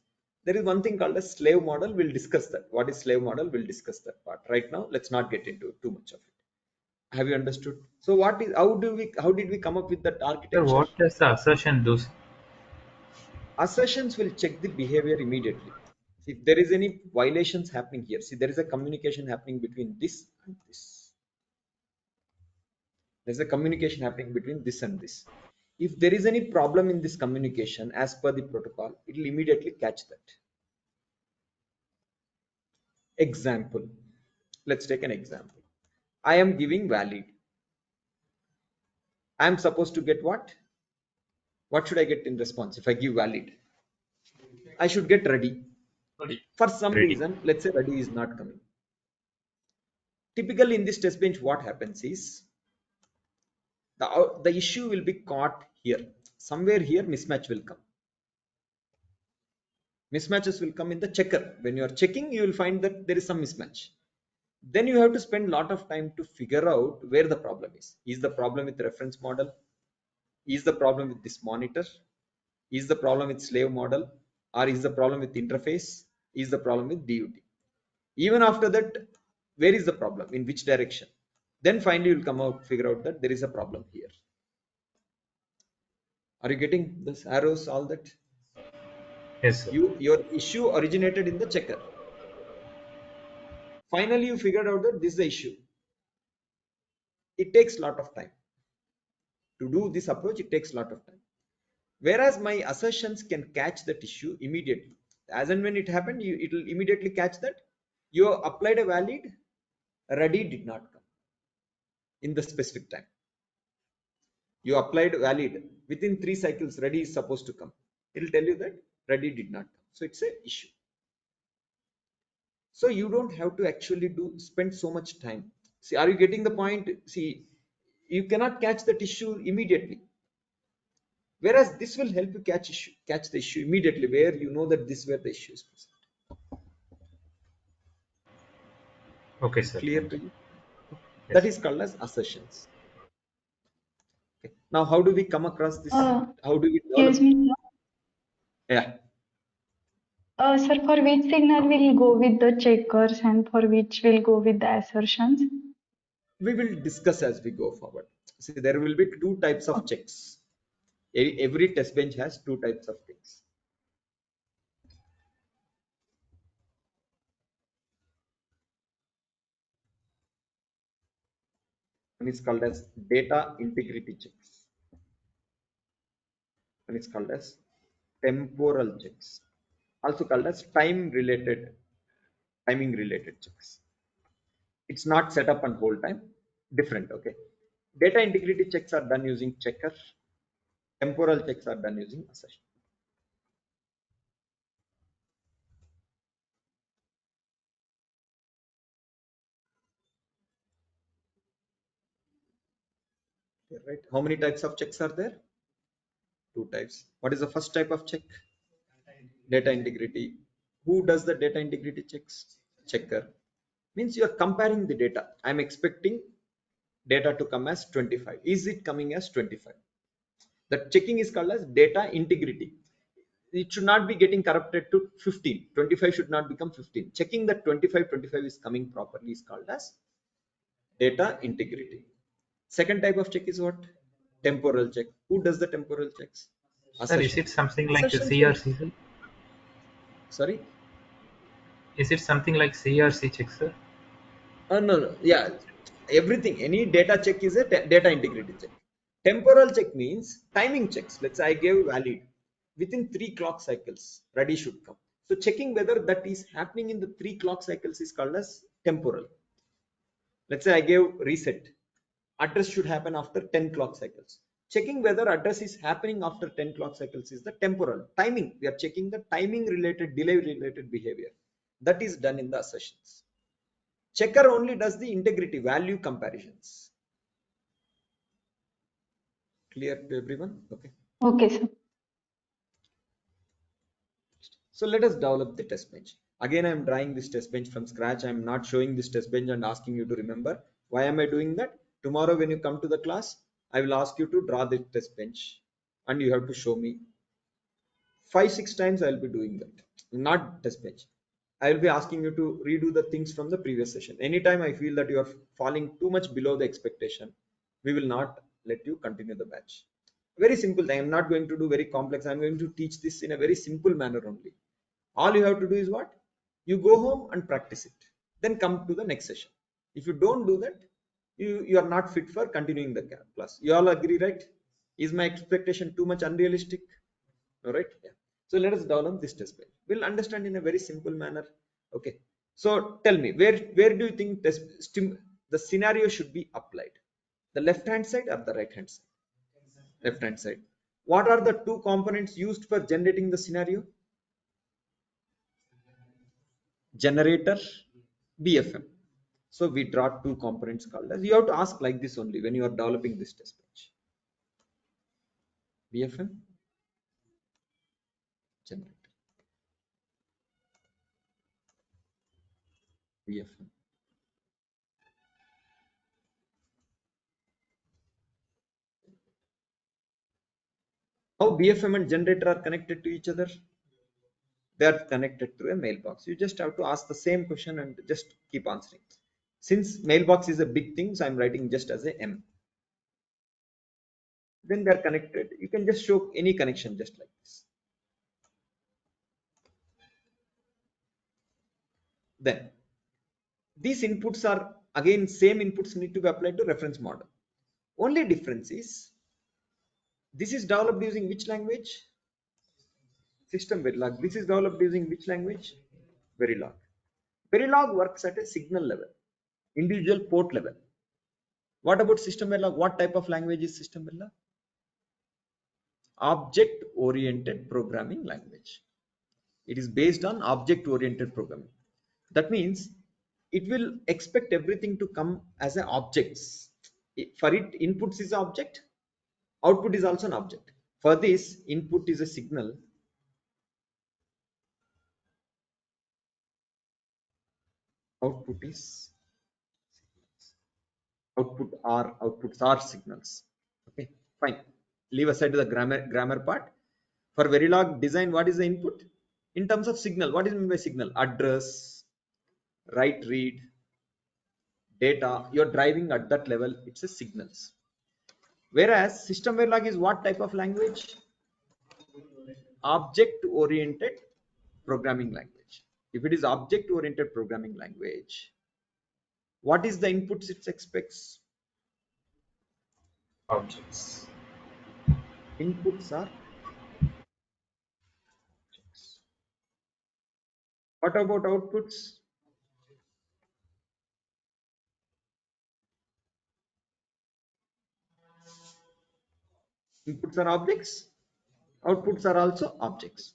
There is one thing called a slave model. We'll discuss that. What is slave model? We'll discuss that part. Right now, let's not get into too much of it. Have you understood? So how did we come up with that Sir, architecture? what does the assertion do? Assertions will check the behavior immediately. See, if there is any violations happening here, see, there is a communication happening between this and this. There's a communication happening between this and this. If there is any problem in this communication as per the protocol, it will immediately catch that. Example. Let's take an example. I am giving valid. I am supposed to get what? What should I get in response if I give valid? I should get ready. For some Ready. reason, let's say ready is not coming. Typically in this test bench, what happens is the issue will be caught here. Somewhere here mismatch will come. Mismatches will come in the checker. When you are checking, you will find that there is some mismatch. Then you have to spend a lot of time to figure out where the problem is. Is the problem with the reference model? Is the problem with this monitor? Is the problem with slave model? Or is the problem with interface? Is the problem with DUT? Even after that, where is the problem? In which direction? Then finally you'll come out, figure out that there is a problem here. Are you getting this arrows, all that? Yes, sir. Your issue originated in the checker. Finally, you figured out that this is the issue. It takes a lot of time. To do this approach, it takes a lot of time. Whereas my assertions can catch that issue immediately. As and when it happened, it will immediately catch that. You applied a valid, ready did not come in the specific time. You applied valid within 3 cycles, ready is supposed to come. It will tell you that ready did not come. So it's a issue. So you don't have to actually spend so much time. See, are you getting the point? See, you cannot catch that issue immediately. Whereas this will help you catch the issue immediately, where you know that this is where the issue is present. Okay, sir. Clear to you? That Yes. is called as assertions. Okay. Now, how do we come across this? Uh, How do we Excuse develop? me, Yeah. Sir, for which signal we'll go with the checkers and for which we'll go with the assertions? We will discuss as we go forward. See, there will be two types of checks. Every test bench has two types of things. One is called as data integrity checks. One is called as temporal checks, also called as timing related checks. It's not set up on hold time, different. Okay, data integrity checks are done using checker. Temporal checks are done using assertion. Right, how many types of checks are there? Two types. What is the first type of check? Data integrity. Who does the data integrity checks? Checker. Means you are comparing the data. I'm expecting data to come as 25. Is it coming as 25? The checking is called as data integrity. It should not be getting corrupted to 15. 25 should not become 15. Checking that 25 is coming properly is called as data integrity. Second type of check is what? Temporal check. Who does the temporal checks? Sir, is it something like the Assertions will- CRC, sir? Sorry? Is it something like CRC check, sir? No. Yeah, everything. Any data check is a data integrity check. Temporal check means timing checks. Let's say I gave valid within 3 clock cycles, ready should come. So checking whether that is happening in the 3 clock cycles is called as temporal. Let's say I gave reset. Address should happen after 10 clock cycles. Checking whether address is happening after 10 clock cycles is the temporal. Timing. We are checking the timing related, delay related behavior. That is done in the assertions. Checker only does the integrity value comparisons. Clear to everyone? Okay. Okay, sir. So let us develop the test bench. Again, I am drawing this test bench from scratch. I am not showing this test bench and asking you to remember. Why am I doing that? Tomorrow when you come to the class, I will ask you to draw the test bench and you have to show me 5-6 times. I will be doing that, not test bench. I will be asking you to redo the things from the previous session. Anytime I feel that you are falling too much below the expectation, we will not let you continue the batch. Very simple thing. I'm not going to do very complex. I'm going to teach this in a very simple manner only. All you have to do is what? You go home and practice it. Then come to the next session. If you don't do that, you are not fit for continuing the class. You all agree, right? Is my expectation too much unrealistic? All right. Yeah. So let us develop this test bench. We'll understand in a very simple manner. Okay. So tell me, where do you think the scenario should be applied? The left hand side or the right hand side? Left hand side. What are the two components used for generating the scenario? Generator, BFM. So we draw two components called as. You have to ask like this only when you are developing this test bench. BFM, generator, BFM. How BFM and generator are connected to each other? They are connected through a mailbox. You just have to ask the same question and just keep answering. Since mailbox is a big thing, so I'm writing just as a M. Then they are connected. You can just show any connection just like this. Then these inputs are again same inputs need to be applied to reference model. Only difference is this is developed using which language? SystemVerilog. This is developed using which language? Verilog. Verilog works at a signal level, individual port level. What about SystemVerilog? What type of language is SystemVerilog? Object oriented programming language. It is based on object oriented programming. That means it will expect everything to come as an objects. For it, inputs is an object, output is also an object. For this, input is a signal, output is outputs are signals. Okay, fine. Leave aside the grammar part. For Verilog design, what is the input? In terms of signal, what is meant by signal? Address, write, read, data. You're driving at that level, it's a signals. Whereas system Verilog is what type of language? Object oriented programming language. If it is object oriented programming language, what is the inputs it expects? Objects. Inputs are objects. What about outputs? Inputs are objects, outputs are also objects.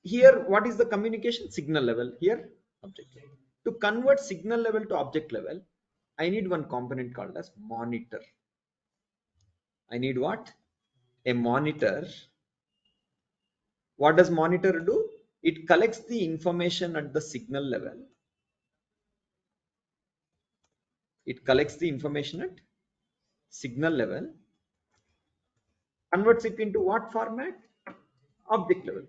Here, what is the communication? Signal level. Here, object level. To convert signal level to object level, I need one component called as monitor. I need what? A monitor. What does monitor do? It collects the information at the signal level. It collects the information at signal level, converts it into what format? Object level.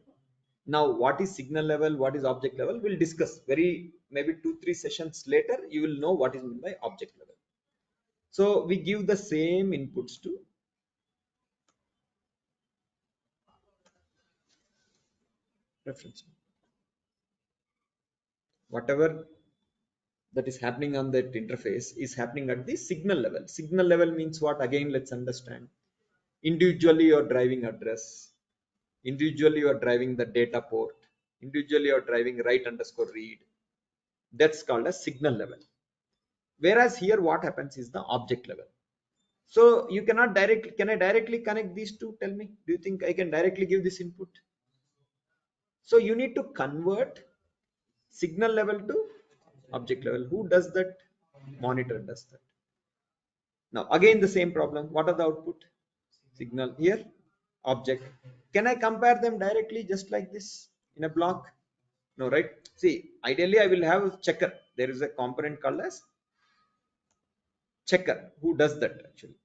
Now, what is signal level? What is object level? We'll discuss very maybe 2-3 sessions later. You will know what is meant by object level. So we give the same inputs to reference. Whatever that is happening on that interface is happening at the signal level. Signal level means what? Again, let's understand. Individually, you're driving address. Individually, you are driving the data port. Individually, you are driving write underscore read. That's called a signal level. Whereas here, what happens is the object level. So you cannot directly, can I directly connect these two? Tell me, do you think I can directly give this input? So you need to convert signal level to object level. Who does that? Monitor does that. Now again the same problem. What are the output? Signal here, object. Can I compare them directly just like this in a block? No, right? See, ideally I will have a checker. There is a component called as checker. Who does that actually?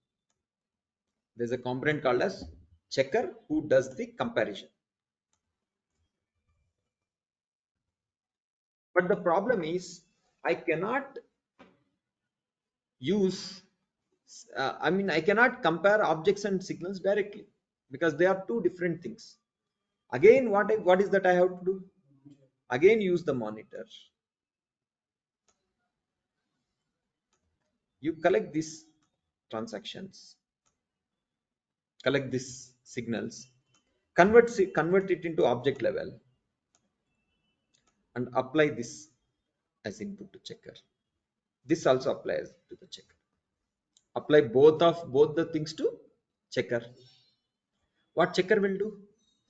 There's a component called as checker who does the comparison. But the problem is I cannot use I cannot compare objects and signals directly because they are two different things. Again, what is that I have to do? Again, use the monitor. You collect these transactions, collect these signals, convert it into object level, and apply this as input to checker. This also applies to the checker. Apply both the things to checker. What checker will do?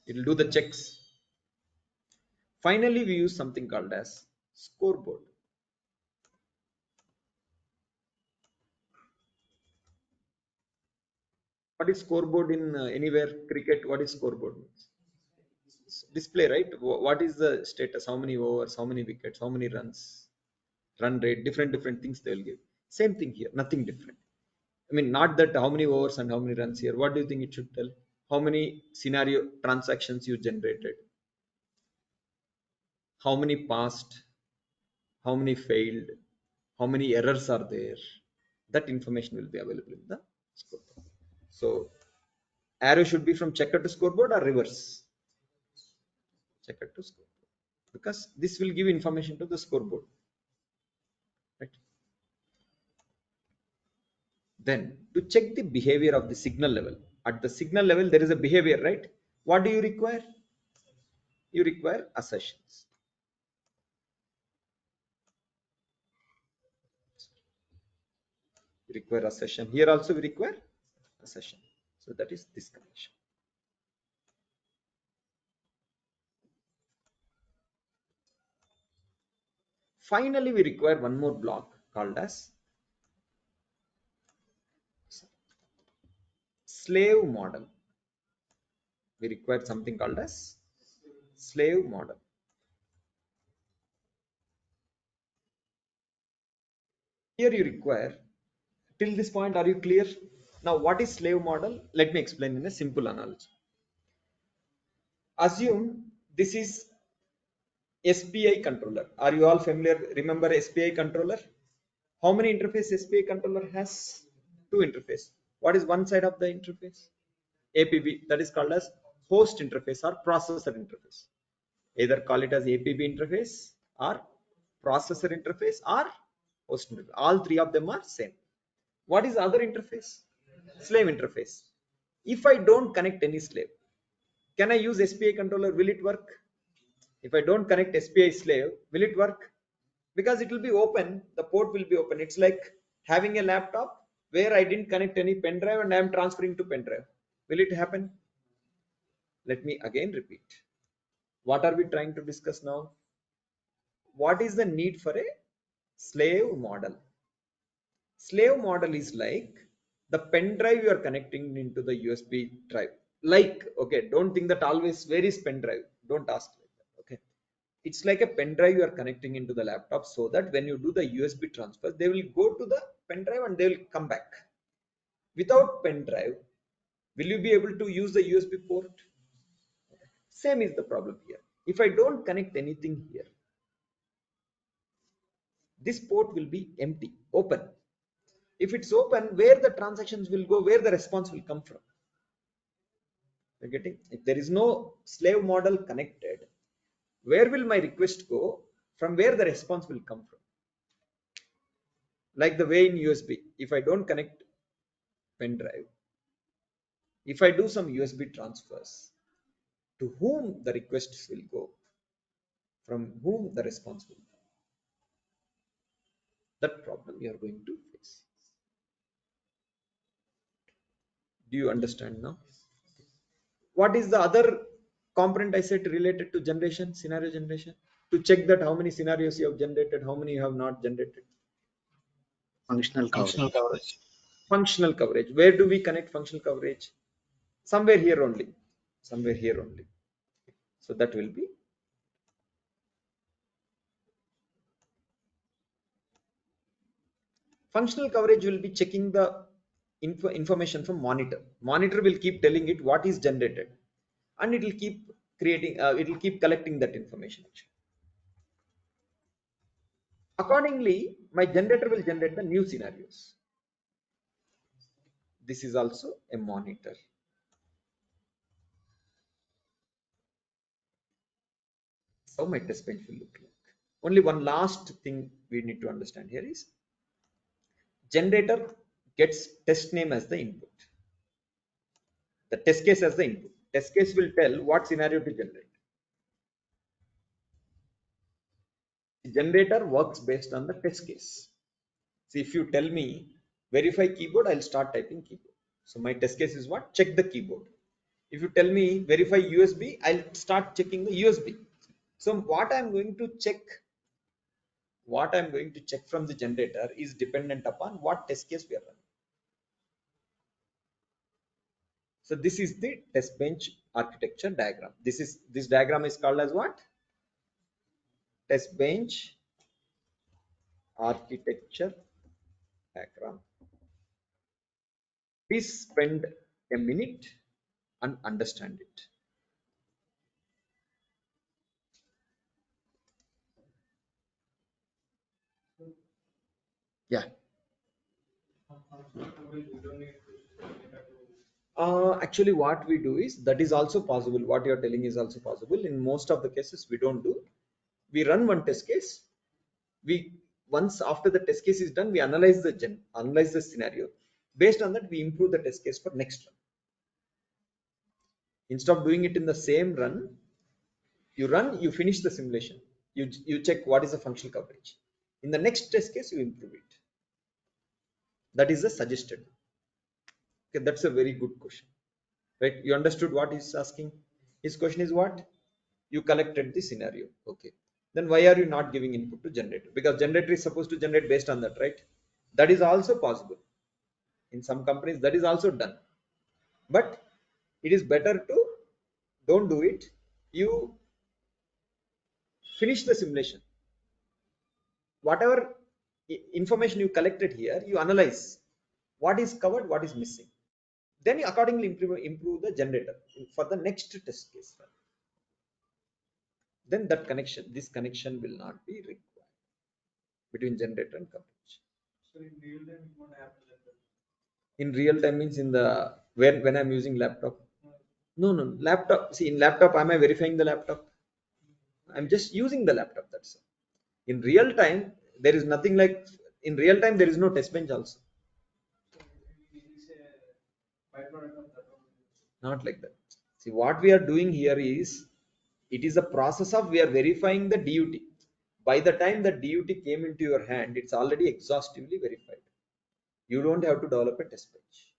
It will do the checks. Finally, we use something called as scoreboard. What is scoreboard in anywhere cricket? What is scoreboard means? Display, right? What is the status? How many overs? How many wickets? How many runs? Run rate? Different things they will give. Same thing here. Nothing different. I mean, not that how many overs and how many runs here. What do you think it should tell? How many scenario transactions you generated? How many passed? How many failed? How many errors are there? That information will be available in the scoreboard. So arrow should be from checker to scoreboard or reverse? Checker to scoreboard, because this will give information to the scoreboard, right? Then to check the behavior of the signal level, at the signal level there is a behavior, right? What do you require? You require assertions. You require assertion. Here also we require assertion. So that is this connection. Finally, we require one more block called as slave model. We require something called as slave model. Here you require, till this point, are you clear? Now, what is slave model? Let me explain in a simple analogy. Assume this is SPI controller. Are you all familiar? Remember SPI controller? How many interface SPI controller has? Two interface. What is one side of the interface? APB, that is called as host interface or processor interface. Either call it as APB interface or processor interface or host interface. All three of them are same. What is other interface? Slave interface. If I don't connect any slave, can I use SPI controller? Will it work? If I don't connect SPI slave, will it work? Because it will be open, the port will be open. It's like having a laptop where I didn't connect any pen drive and I am transferring to pen drive. Will it happen? Let me again repeat. What are we trying to discuss now? What is the need for a slave model? Slave model is like the pen drive you are connecting into the USB drive. Like, okay, don't think that always where is pen drive. Don't ask like that. Okay, it's like a pen drive you are connecting into the laptop so that when you do the USB transfer, they will go to the pen drive and they will come back. Without pen drive, will you be able to use the USB port? Same is the problem here. If I don't connect anything here, this port will be empty, open. If it's open, where the transactions will go, where the response will come from? You're getting? If there is no slave model connected, where will my request go? From where the response will come from? Like the way in USB, if I don't connect pen drive, if I do some USB transfers, to whom the requests will go, from whom the response will come? That problem you are going to face. Do you understand now? What is the other component I said related to generation, scenario generation? To check that how many scenarios you have generated, how many you have not generated. Functional Functional coverage. coverage. Functional coverage. Where do we connect functional coverage? Somewhere here only. Somewhere here only. So that will be functional coverage will be checking the information from monitor. Monitor will keep telling it what is generated, and it will keep creating. It will keep collecting that information. Accordingly, my generator will generate the new scenarios. This is also a monitor. So my test bench will look like. Only one last thing we need to understand here is generator gets test name as the input. The test case as the input. Test case will tell what scenario to generate. The generator works based on the test case. See, if you tell me verify keyboard, I'll start typing keyboard. So my test case is what? Check the keyboard. If you tell me verify USB, I'll start checking the USB. So what I'm going to check from the generator is dependent upon what test case we are running. So this is the test bench architecture diagram. This diagram is called as what? Test bench architecture diagram. Please spend a minute and understand it. Yeah. Actually, what we do is that is also possible. What you're telling is also possible. In most of the cases, we don't do. We run one test case. We once after the test case is done, we analyze the scenario. Based on that, we improve the test case for next run. Instead of doing it in the same run, you finish the simulation. You check what is the functional coverage. In the next test case, you improve it. That is the suggested. Okay, that's a very good question. Right? You understood what he's asking? His question is what? You collected the scenario. Okay. Then why are you not giving input to generator? Because generator is supposed to generate based on that, right? That is also possible. In some companies, that is also done. But it is better to don't do it. You finish the simulation. Whatever information you collected here, you analyze what is covered, what is missing. Then you accordingly improve the generator for the next test case. then that connection, this connection will not be required between generator and compilation. So in real time, it won't happen like that. In real time means in the when I'm using laptop. No, laptop. See, in laptop, am I verifying the laptop? I'm just using the laptop. That's all. In real time, there is nothing like. In real time, there is no test bench also. So it is a byproduct of that. Not like that. See, what we are doing here is, it is a process of we are verifying the DUT. By the time the DUT came into your hand, it's already exhaustively verified. You don't have to develop a test bench.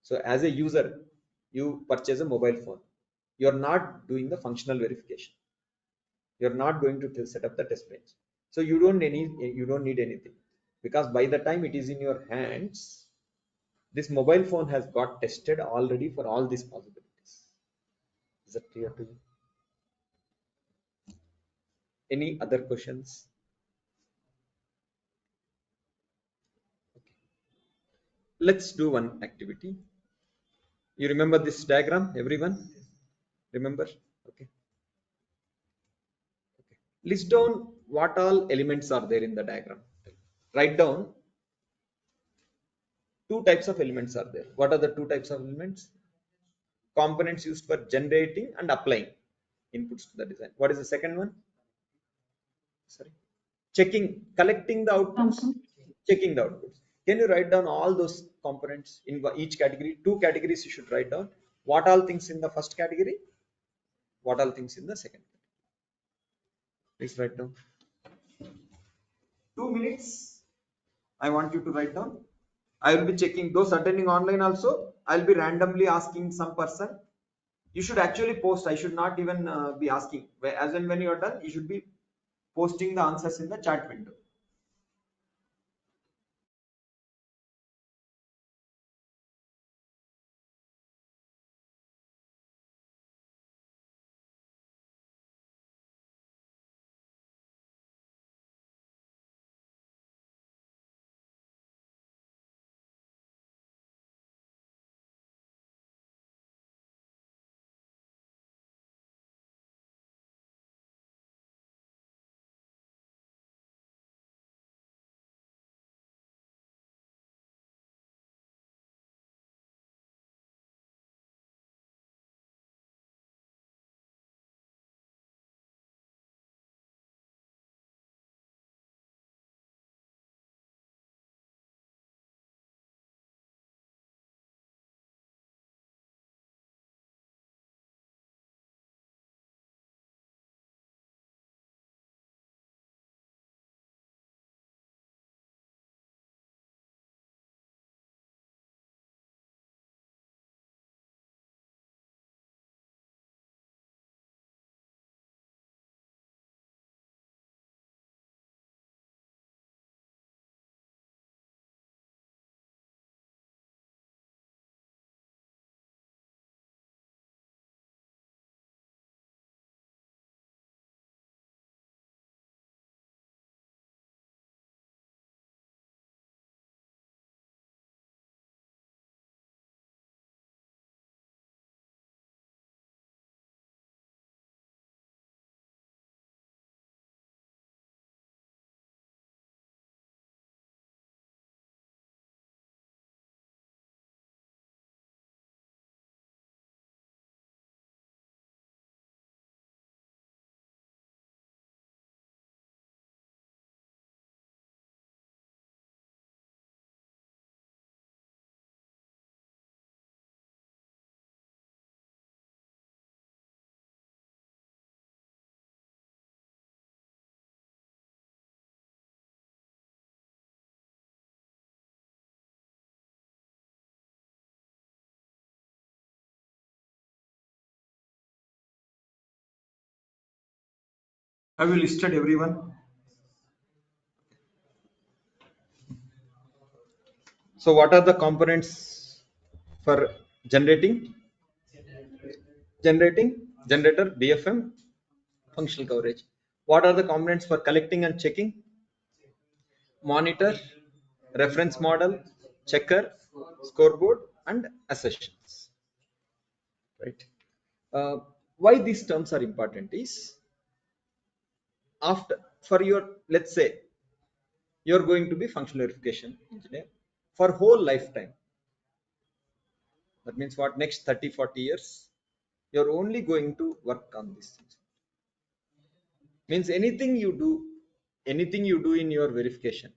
So as a user, you purchase a mobile phone. You're not doing the functional verification. You're not going to set up the test bench. So you don't need anything, because by the time it is in your hands, this mobile phone has got tested already for all these possibilities. Is that clear to you? Any other questions? Okay. Let's do one activity. You remember this diagram, everyone? Remember? Okay. Okay. List down what all elements are there in the diagram. Write down two types of elements are there. What are the two types of elements? Components used for generating and applying inputs to the design. What is the second one? Sorry. Checking, collecting the outputs, checking the outputs. Can you write down all those components in each category? Two categories you should write down. What all things in the first category? What all things in the second category? Please write down. 2 minutes. I want you to write down. I will be checking those attending online also. I'll be randomly asking some person. You should actually post. I should not even be asking. As and when you are done, you should be posting the answers in the chat window. Have you listed everyone? So what are the components for generating? Generator, BFM, functional coverage. What are the components for collecting and checking? Monitor, reference model, checker, scoreboard, and assertions. Right. Why these terms are important is, after, for your, let's say you're going to be functional verification engineer for whole lifetime. That means what, next 30-40 years you're only going to work on these things. Means anything you do in your verification,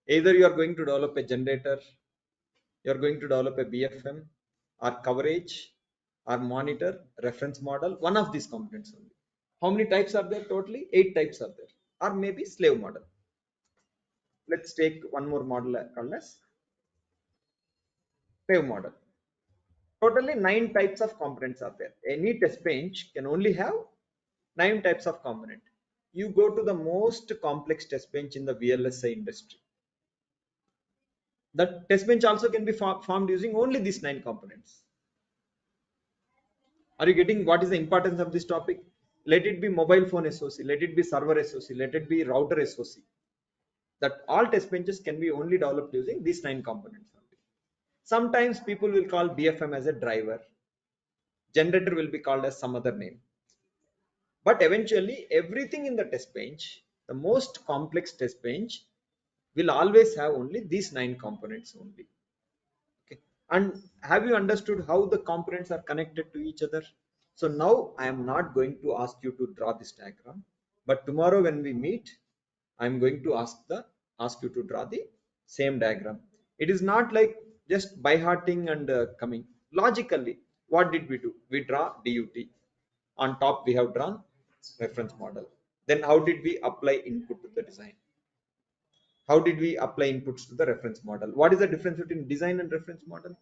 either you are going to develop a generator, you are going to develop a BFM or coverage or monitor reference model, one of these components only. How many types are there? Totally 8 types are there, or maybe slave model. Let's take one more model called as slave model. Totally 9 types of components are there. Any test bench can only have 9 types of component. You go to the most complex test bench in the VLSI industry. That test bench also can be formed using only these 9 components. Are you getting what is the importance of this topic? Let it be mobile phone SOC, let it be server SOC, let it be router SOC. That all test benches can be only developed using these 9 components only. Sometimes people will call BFM as a driver. Generator will be called as some other name. But eventually, everything in the test bench, the most complex test bench, will always have only these 9 components only. Okay. And have you understood how the components are connected to each other? So now I am not going to ask you to draw this diagram, but tomorrow when we meet, I am going to ask you to draw the same diagram. It is not like just by hearting and coming logically. What did we do? We draw DUT. On top we have drawn reference model. Then how did we apply input to the design? How did we apply inputs to the reference model? What is the difference between design and reference model?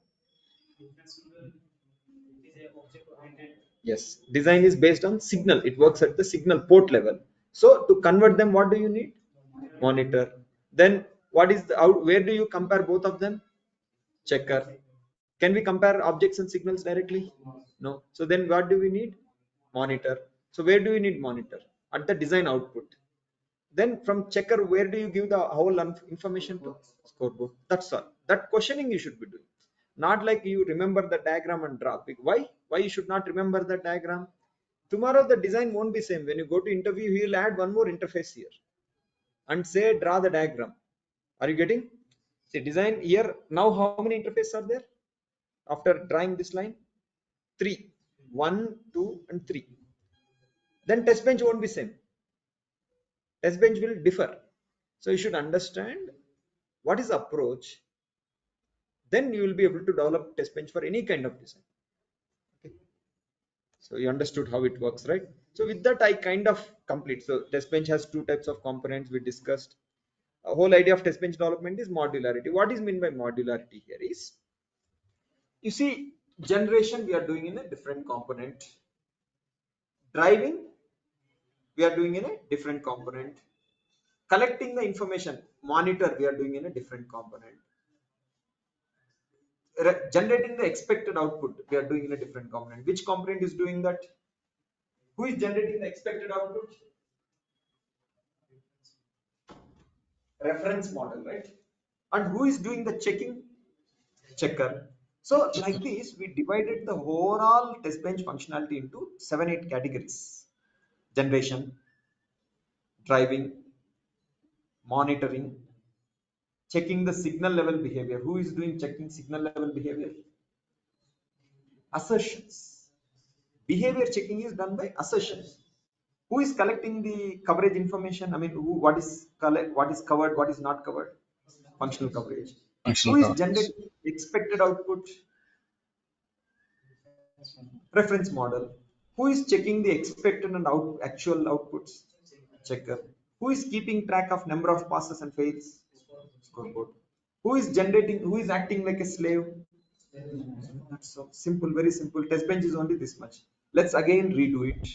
Yes, design is based on signal. It works at the signal port level. So to convert them, what do you need? Monitor. Then what is the where do you compare both of them? Checker. Can we compare objects and signals directly? No. So then what do we need? Monitor. So where do we need monitor? At the design output. Then from checker, where do you give the whole information to? Scoreboard. That's all. That questioning you should be doing. Not like you remember the diagram and draw. Why? Why you should not remember the diagram? Tomorrow the design won't be same. When you go to interview, he will add one more interface here and say draw the diagram. Are you getting? See, design here. Now how many interfaces are there? After drawing this line? 3. 1, 2 and 3. Then test bench won't be same. Test bench will differ. So you should understand what is the approach. Then you will be able to develop test bench for any kind of design. Okay. So you understood how it works, right? So with that, I kind of complete. So test bench has 2 types of components we discussed. A whole idea of test bench development is modularity. What is meant by modularity here is, you see, generation we are doing in a different component. Driving we are doing in a different component. Collecting the information, monitor we are doing in a different component. Generating the expected output we are doing in a different component. Which component is doing that? Who is generating the expected output? Reference model, right? And who is doing the checking? Checker. So like this, we divided the overall test bench functionality into 7-8 categories: generation, driving, monitoring, checking the signal level behavior. Who is doing checking signal level behavior? Assertions. Behavior checking is done by assertions. Who is collecting the coverage information? I mean, what is covered, what is not covered? Functional coverage. Who is generating expected output? Reference model. Who is checking the expected and actual outputs? Checker. Who is keeping track of number of passes and fails? Scoreboard. Who is generating? Who is acting like a slave? That's so simple, very simple. Test bench is only this much. Let's again redo it.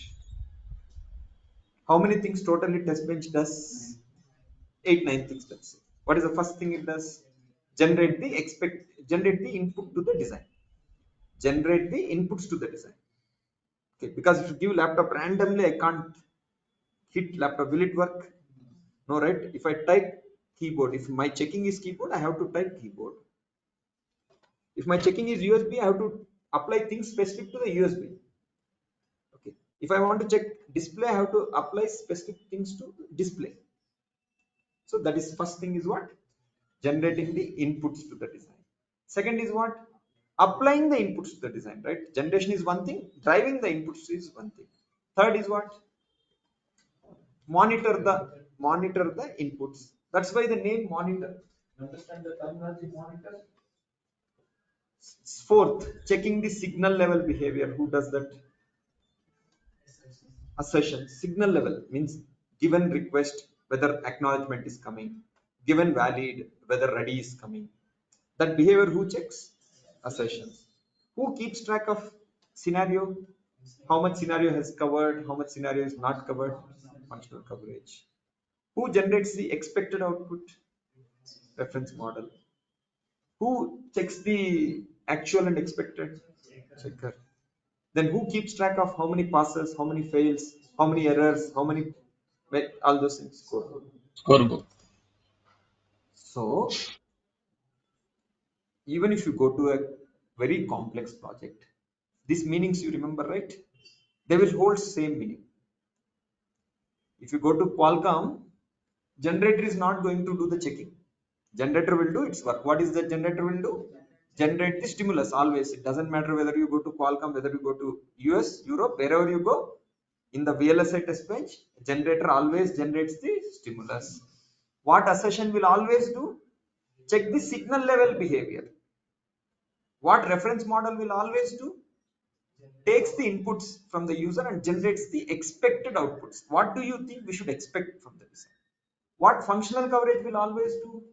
How many things totally test bench does? 8, 9 things. Let's say. What is the first thing it does? Generate the input to the design. Generate the inputs to the design. Okay, because if you give laptop randomly, I can't hit laptop. Will it work? No, right? If I type keyboard, if my checking is keyboard, I have to type keyboard. If my checking is USB, I have to apply things specific to the USB. Okay. If I want to check display, I have to apply specific things to display. So that is first thing is what? Generating the inputs to the design. Second is what? Applying the inputs to the design, right? Generation is one thing, driving the inputs is one thing. Third is what? Monitor the inputs. That's why the name monitor. Understand the terminology monitor? Fourth, checking the signal level behavior. Who does that? Assertion. Signal level means given request whether acknowledgement is coming, given valid whether ready is coming. That behavior who checks? Assertions. Who keeps track of scenario? How much scenario has covered, how much scenario is not covered? Functional coverage. Who generates the expected output? Reference model. Who checks the actual and expected? Checker. Then who keeps track of how many passes, how many fails, how many errors, how many, all those things? Score. Scoreboard. So even if you go to a very complex project, these meanings you remember, right? They will hold same meaning. If you go to Qualcomm, generator is not going to do the checking. Generator will do its work. What is the generator will do? Generate the stimulus always. It doesn't matter whether you go to Qualcomm, whether you go to US, Europe, wherever you go. In the VLSI test bench, generator always generates the stimulus. What assertion will always do? Check the signal level behavior. What reference model will always do? Takes the inputs from the user and generates the expected outputs. What do you think we should expect from the design? What functional coverage will always do?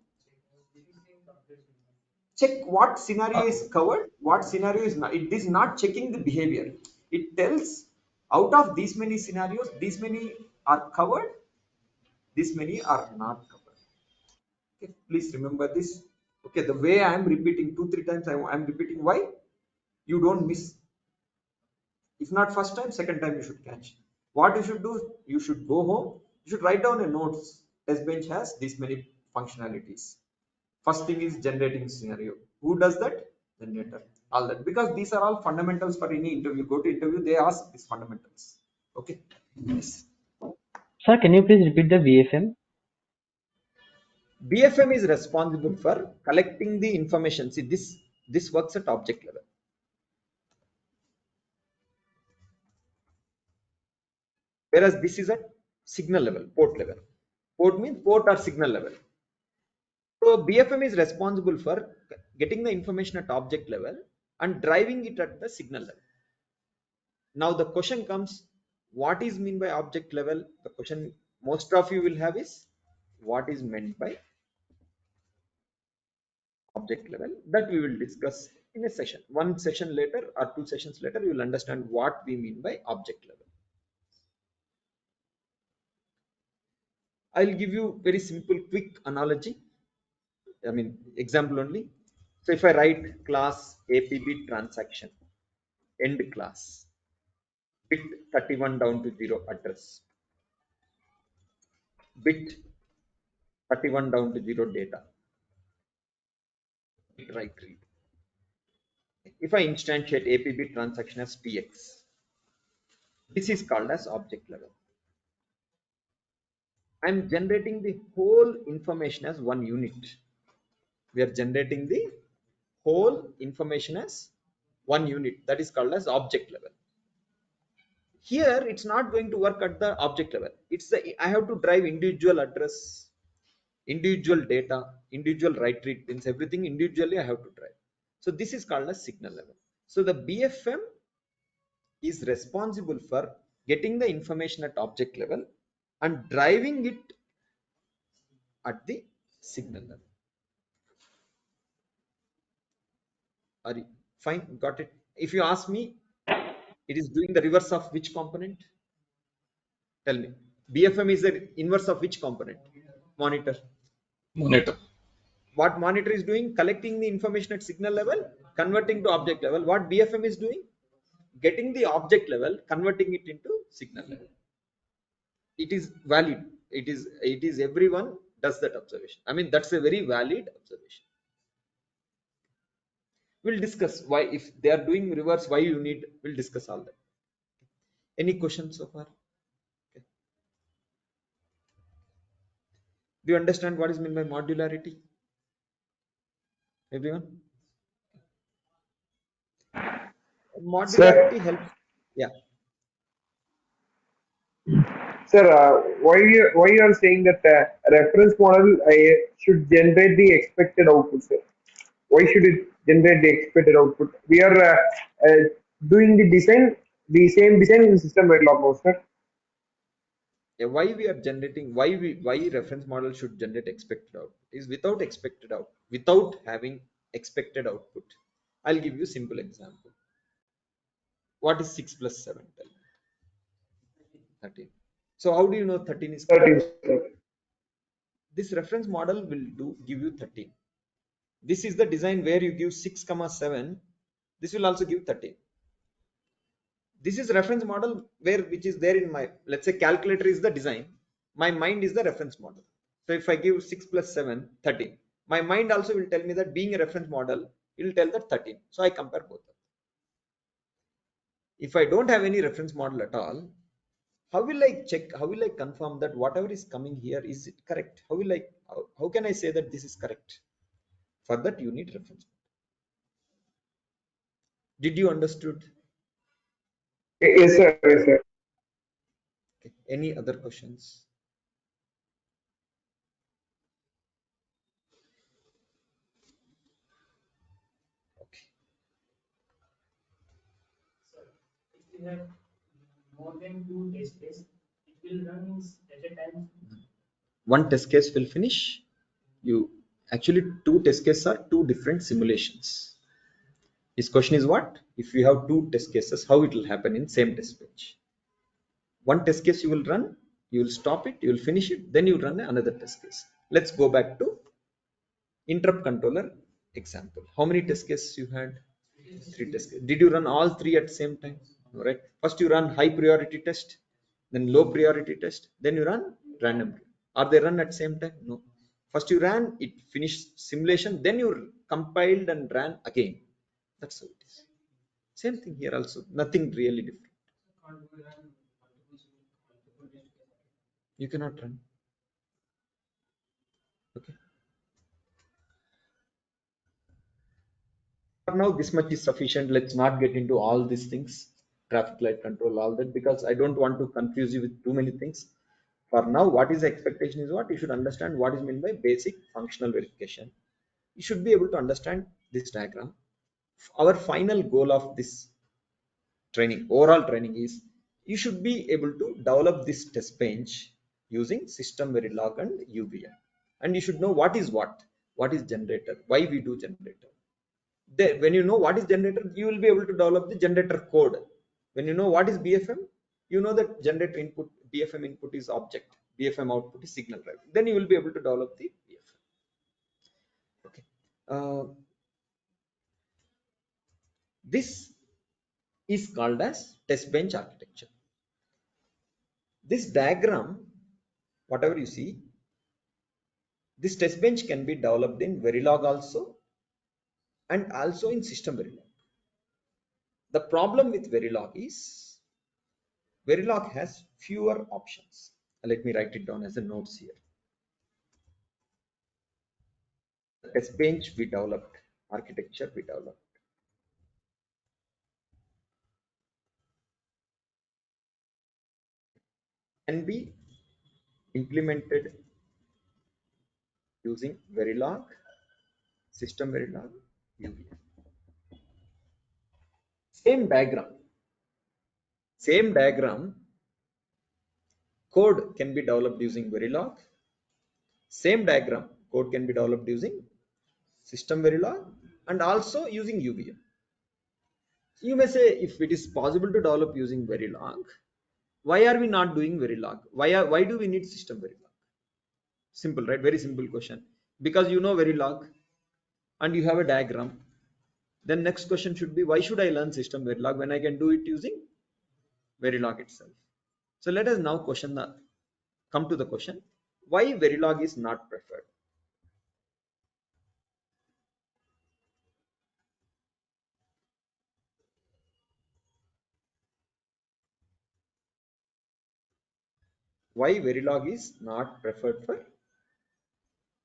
Check what scenario is covered, what scenario is not. It is not checking the behavior. It tells out of these many scenarios, these many are covered, these many are not covered. Okay, please remember this. Okay, the way I am repeating 2-3 times, I am repeating why you don't miss. If not first time, second time you should catch. What you should do? You should go home. You should write down a notes. Testbench has these many functionalities. First thing is generating scenario. Who does that? Generator. All that, because these are all fundamentals for any interview. Go to interview, they ask these fundamentals. Okay. Yes. Sir, can you please repeat the VFM? BFM is responsible for collecting the information. See, this works at object level. Whereas this is at signal level, port level. Port means port or signal level. So BFM is responsible for getting the information at object level and driving it at the signal level. Now the question comes, what is meant by object level? The question most of you will have is, what is meant by object level? That we will discuss in a session. One session later or 2 sessions later, you will understand what we mean by object level. I'll give you very simple, quick analogy. I mean, example only. So if I write class APB transaction, end class, bit 31 down to 0 address, bit 31 down to 0 data, bit write read. If I instantiate APB transaction as TX, this is called as object level. I'm generating the whole information as one unit. We are generating the whole information as one unit. That is called as object level. Here, it's not going to work at the object level. I have to drive individual address, individual data, individual write read pins, everything individually I have to drive. So this is called as signal level. So the BFM is responsible for getting the information at object level and driving it at the signal level. Are you fine? Got it? If you ask me, it is doing the reverse of which component? Tell me. BFM is the inverse of which component? Monitor. Monitor. What monitor is doing? Collecting the information at signal level, converting to object level. What BFM is doing? Getting the object level, converting it into signal level. It is valid. It is everyone does that observation. I mean, that's a very valid observation. We'll discuss why, if they are doing reverse, why you need, we'll discuss all that. Any questions so far? Okay. Do you understand what is meant by modularity? Everyone? Sir, Modularity helps. Yeah. sir, why you are saying that reference model should generate the expected output, sir? Why should it generate the expected output? We are doing the same design in system Verilog now, sir. Yeah, why we are generating, why reference model should generate expected output is without having expected output. I'll give you simple example. What is 6 plus 7? Tell me. 13. So how do you know 13 is correct? 13, sir. This reference model will give you 13. This is the design where you give 6 comma 7. This will also give 13. This is reference model where which is there in my, let's say calculator is the design, my mind is the reference model. So if I give 6 plus 7 13, my mind also will tell me that being a reference model, it will tell that 13. So I compare both. If I don't have any reference model at all, how will I check, how will I confirm that whatever is coming here is it correct? How can I say that this is correct? For that you need reference. Did you understood? Yes, sir. Yes, sir. Okay. Any other questions? Okay. So if you have more than two test cases, it will run at a time. One test case will finish. You actually, two test cases are two different simulations. His question is what? If you have two test cases, how it will happen in same test bench? One test case you will run, you will stop it, you will finish it, then you run another test case. Let's go back to interrupt controller example. How many test cases you had? Three test cases. Did you run all three at the same time? All right. First you run high priority test, then low priority test, then you run random. Are they run at same time? No. First you ran it, finished simulation, then you compiled and ran again. That's how it is. Same thing here also. Nothing really different. You cannot run. Okay. For now, this much is sufficient. Let's not get into all these things, traffic light control, all that, because I don't want to confuse you with too many things. For now, what is the expectation is what you should understand what is meant by basic functional verification. You should be able to understand this diagram. Our final goal of this training, overall training, is you should be able to develop this test bench using SystemVerilog and UVM, and you should know what is generator, why we do generator. When you know what is generator, you will be able to develop the generator code. When you know what is BFM, you know that generator input, BFM input is object, BFM output is signal, right? Then you will be able to develop the BFM. Okay. This is called as test bench architecture. This diagram, whatever you see, this test bench can be developed in Verilog also, and also in SystemVerilog. The problem with Verilog is Verilog has fewer options. Let me write it down as a notes here. The test bench we developed, architecture we developed, can be implemented using Verilog, SystemVerilog, UVM. Same diagram, code can be developed using Verilog. Same diagram, code can be developed using SystemVerilog and also using UVM. You may say, if it is possible to develop using Verilog, why are we not doing Verilog? Why do we need SystemVerilog? Simple, right? Very simple question. Because you know Verilog and you have a diagram. Then next question should be, why should I learn SystemVerilog when I can do it using Verilog itself? So let us now come to the question, why Verilog is not preferred. why Verilog is not preferred for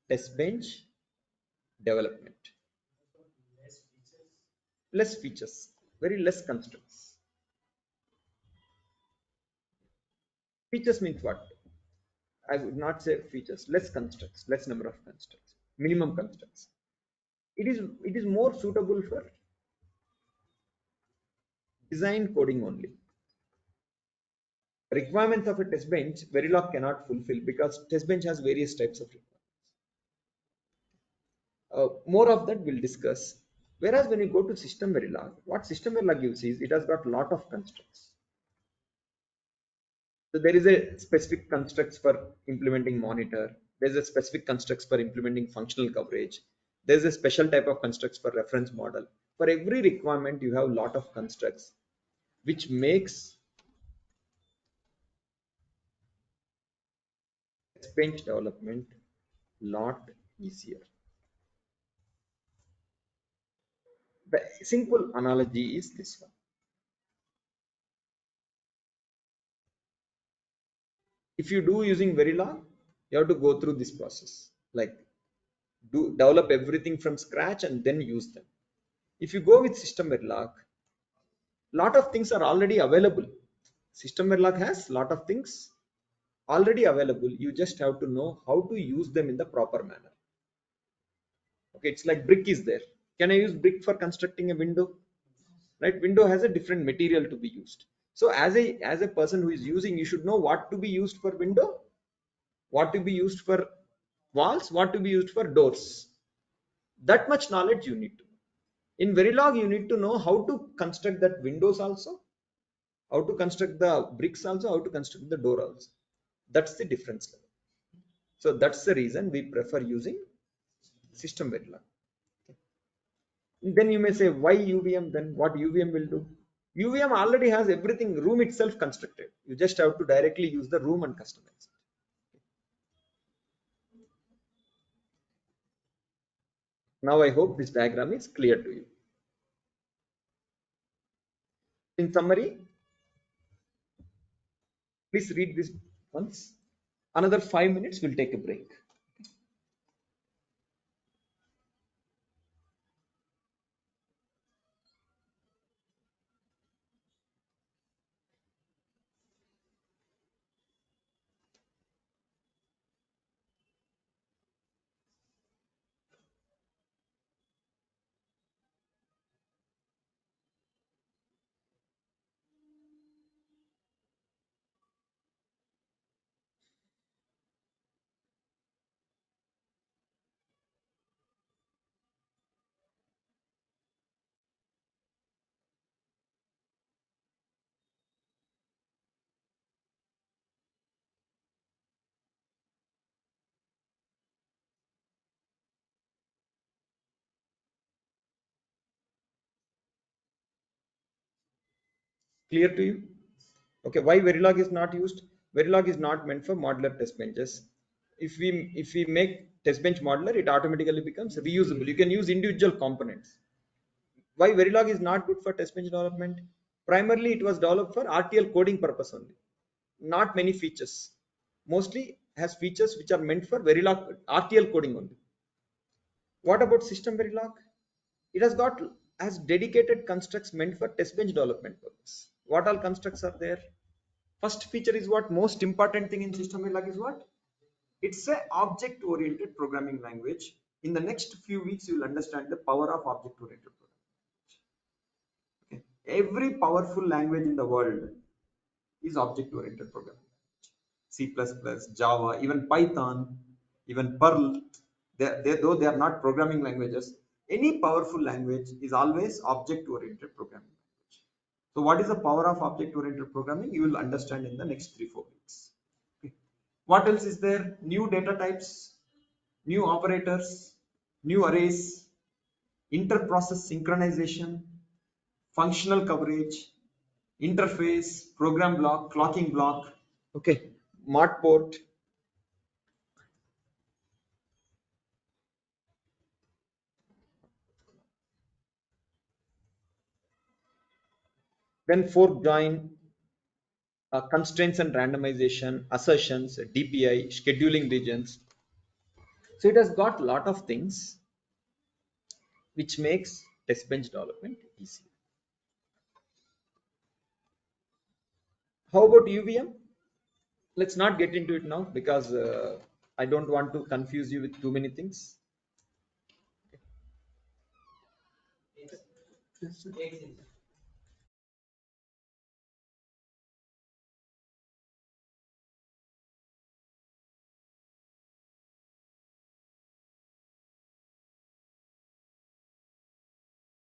test bench development. Less features, very less constructs. Features means what? I would not say features, less constructs, less number of constructs, minimum constructs. It is more suitable for design coding only. Requirements of a test bench, Verilog cannot fulfill because test bench has various types of requirements. More of that we'll discuss. Whereas when you go to SystemVerilog, what SystemVerilog gives is it has got lot of constructs. So there is a specific constructs for implementing monitor. There's a specific constructs for implementing functional coverage. There's a special type of constructs for reference model. For every requirement, you have a lot of constructs, which makes bench development lot easier. The simple analogy is this one. If you do using Verilog, you have to go through this process, like develop everything from scratch and then use them. If you go with SystemVerilog, lot of things are already available. SystemVerilog has lot of things already available. You just have to know how to use them in the proper manner. Okay, it's like brick is there. Can I use brick for constructing a window? Right, window has a different material to be used. So as a person who is using, you should know what to be used for window, what to be used for walls, what to be used for doors. That much knowledge you need to. In Verilog, you need to know how to construct that windows also, how to construct the bricks also, how to construct the door also. That's the difference level. So that's the reason we prefer using SystemVerilog. Then you may say, why UVM? Then what UVM will do? UVM already has everything, room itself constructed. You just have to directly use the room and customize it. Now I hope this diagram is clear to you. In summary, please read this once. Another 5 minutes, we'll take a break. Clear to you? Okay, why Verilog is not used? Verilog is not meant for modular test benches. If we make test bench modular, it automatically becomes reusable. You can use individual components. Why Verilog is not good for test bench development? Primarily, it was developed for RTL coding purpose only. Not many features. Mostly has features which are meant for Verilog RTL coding only. What about SystemVerilog? It has dedicated constructs meant for test bench development purpose. What all constructs are there? First feature is what? Most important thing in SystemVerilog is what? It's a object oriented programming language. In the next few weeks, you will understand the power of object oriented programming. Okay. Every powerful language in the world is object oriented programming. C++, Java, even Python, even Perl, though they are not programming languages, any powerful language is always object oriented programming language. So what is the power of object oriented programming? You will understand in the next 3-4 weeks. Okay. What else is there? New data types, new operators, new arrays, inter-process synchronization, functional coverage, interface, program block, clocking block, okay, mod port. Then fork join, constraints and randomization, assertions, DPI, scheduling regions. So it has got a lot of things which makes test bench development easy. How about UVM? Let's not get into it now because I don't want to confuse you with too many things.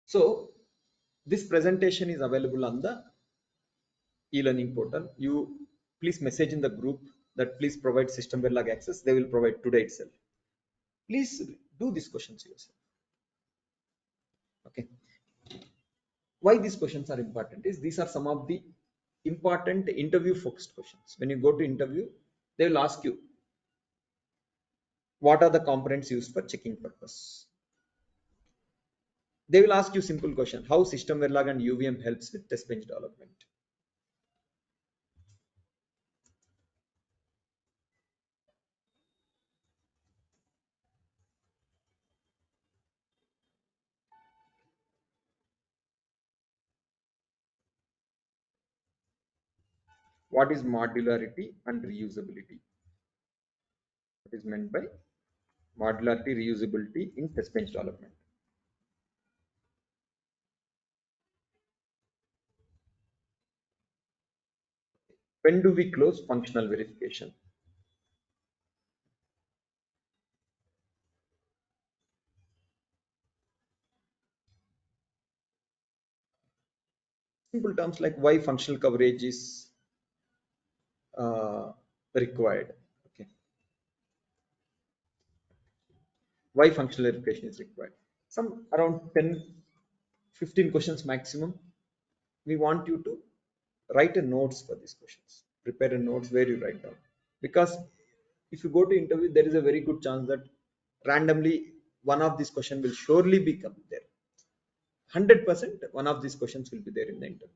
So this presentation is available on the e-learning portal. You please message in the group that please provide SystemVerilog access. They will provide today itself. Please do these questions yourself. Okay. Why these questions are important is these are some of the important interview focused questions. When you go to interview, they will ask you what are the components used for checking purpose. They will ask you simple question: how SystemVerilog and UVM helps with test bench development. What is modularity and reusability? What is meant by modularity, reusability in test bench development? When do we close functional verification? Simple terms like why functional coverage is required. Okay. Why functional verification is required? Some around 10-15 questions maximum. We want you to write a notes for these questions. Prepare a notes where you write down. Because if you go to interview, there is a very good chance that randomly one of these questions will surely become there. 100% one of these questions will be there in the interview.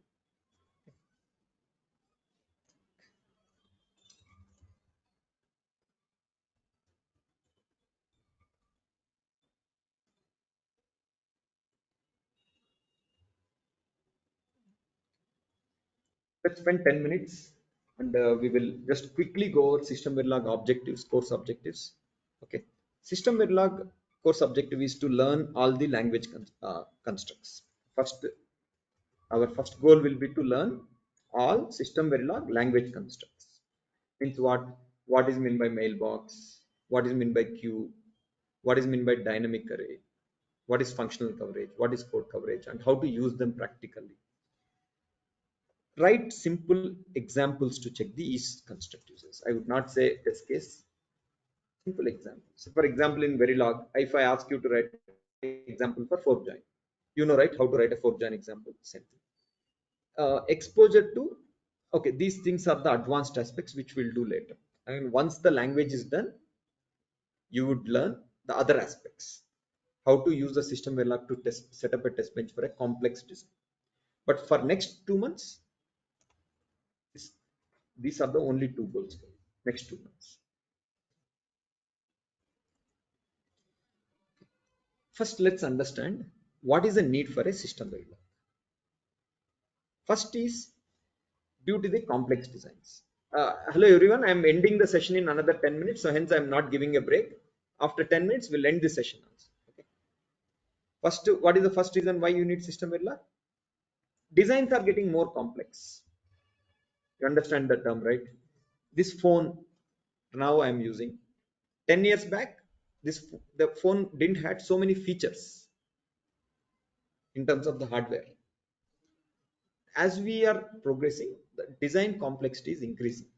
Let's spend 10 minutes and we will just quickly go over SystemVerilog objectives, course objectives. Okay. SystemVerilog course objective is to learn all the language constructs. Our first goal will be to learn all SystemVerilog language constructs. Means what is meant by mailbox, what is meant by queue, what is meant by dynamic array, what is functional coverage, what is code coverage, and how to use them practically. Write simple examples to check these construct uses. I would not say test case. Simple examples. So for example, in Verilog, if I ask you to write an example for fork join, you know, right, how to write a fork join example. Same thing. Exposure to, okay, these things are the advanced aspects which we'll do later. And once the language is done, you would learn the other aspects. How to use the SystemVerilog to set up a test bench for a complex design. But for next 2 months, these are the only two goals for you. Next 2 months. First, let's understand what is the need for a SystemVerilog. First is due to the complex designs. Hello everyone, I am ending the session in another 10 minutes, so hence I am not giving a break. After 10 minutes, we'll end the session also. Okay. First, what is the first reason why you need SystemVerilog? Designs are getting more complex. You understand the term, right? This phone now I am using. 10 years back, the phone didn't have so many features in terms of the hardware. As we are progressing, the design complexity is increasing.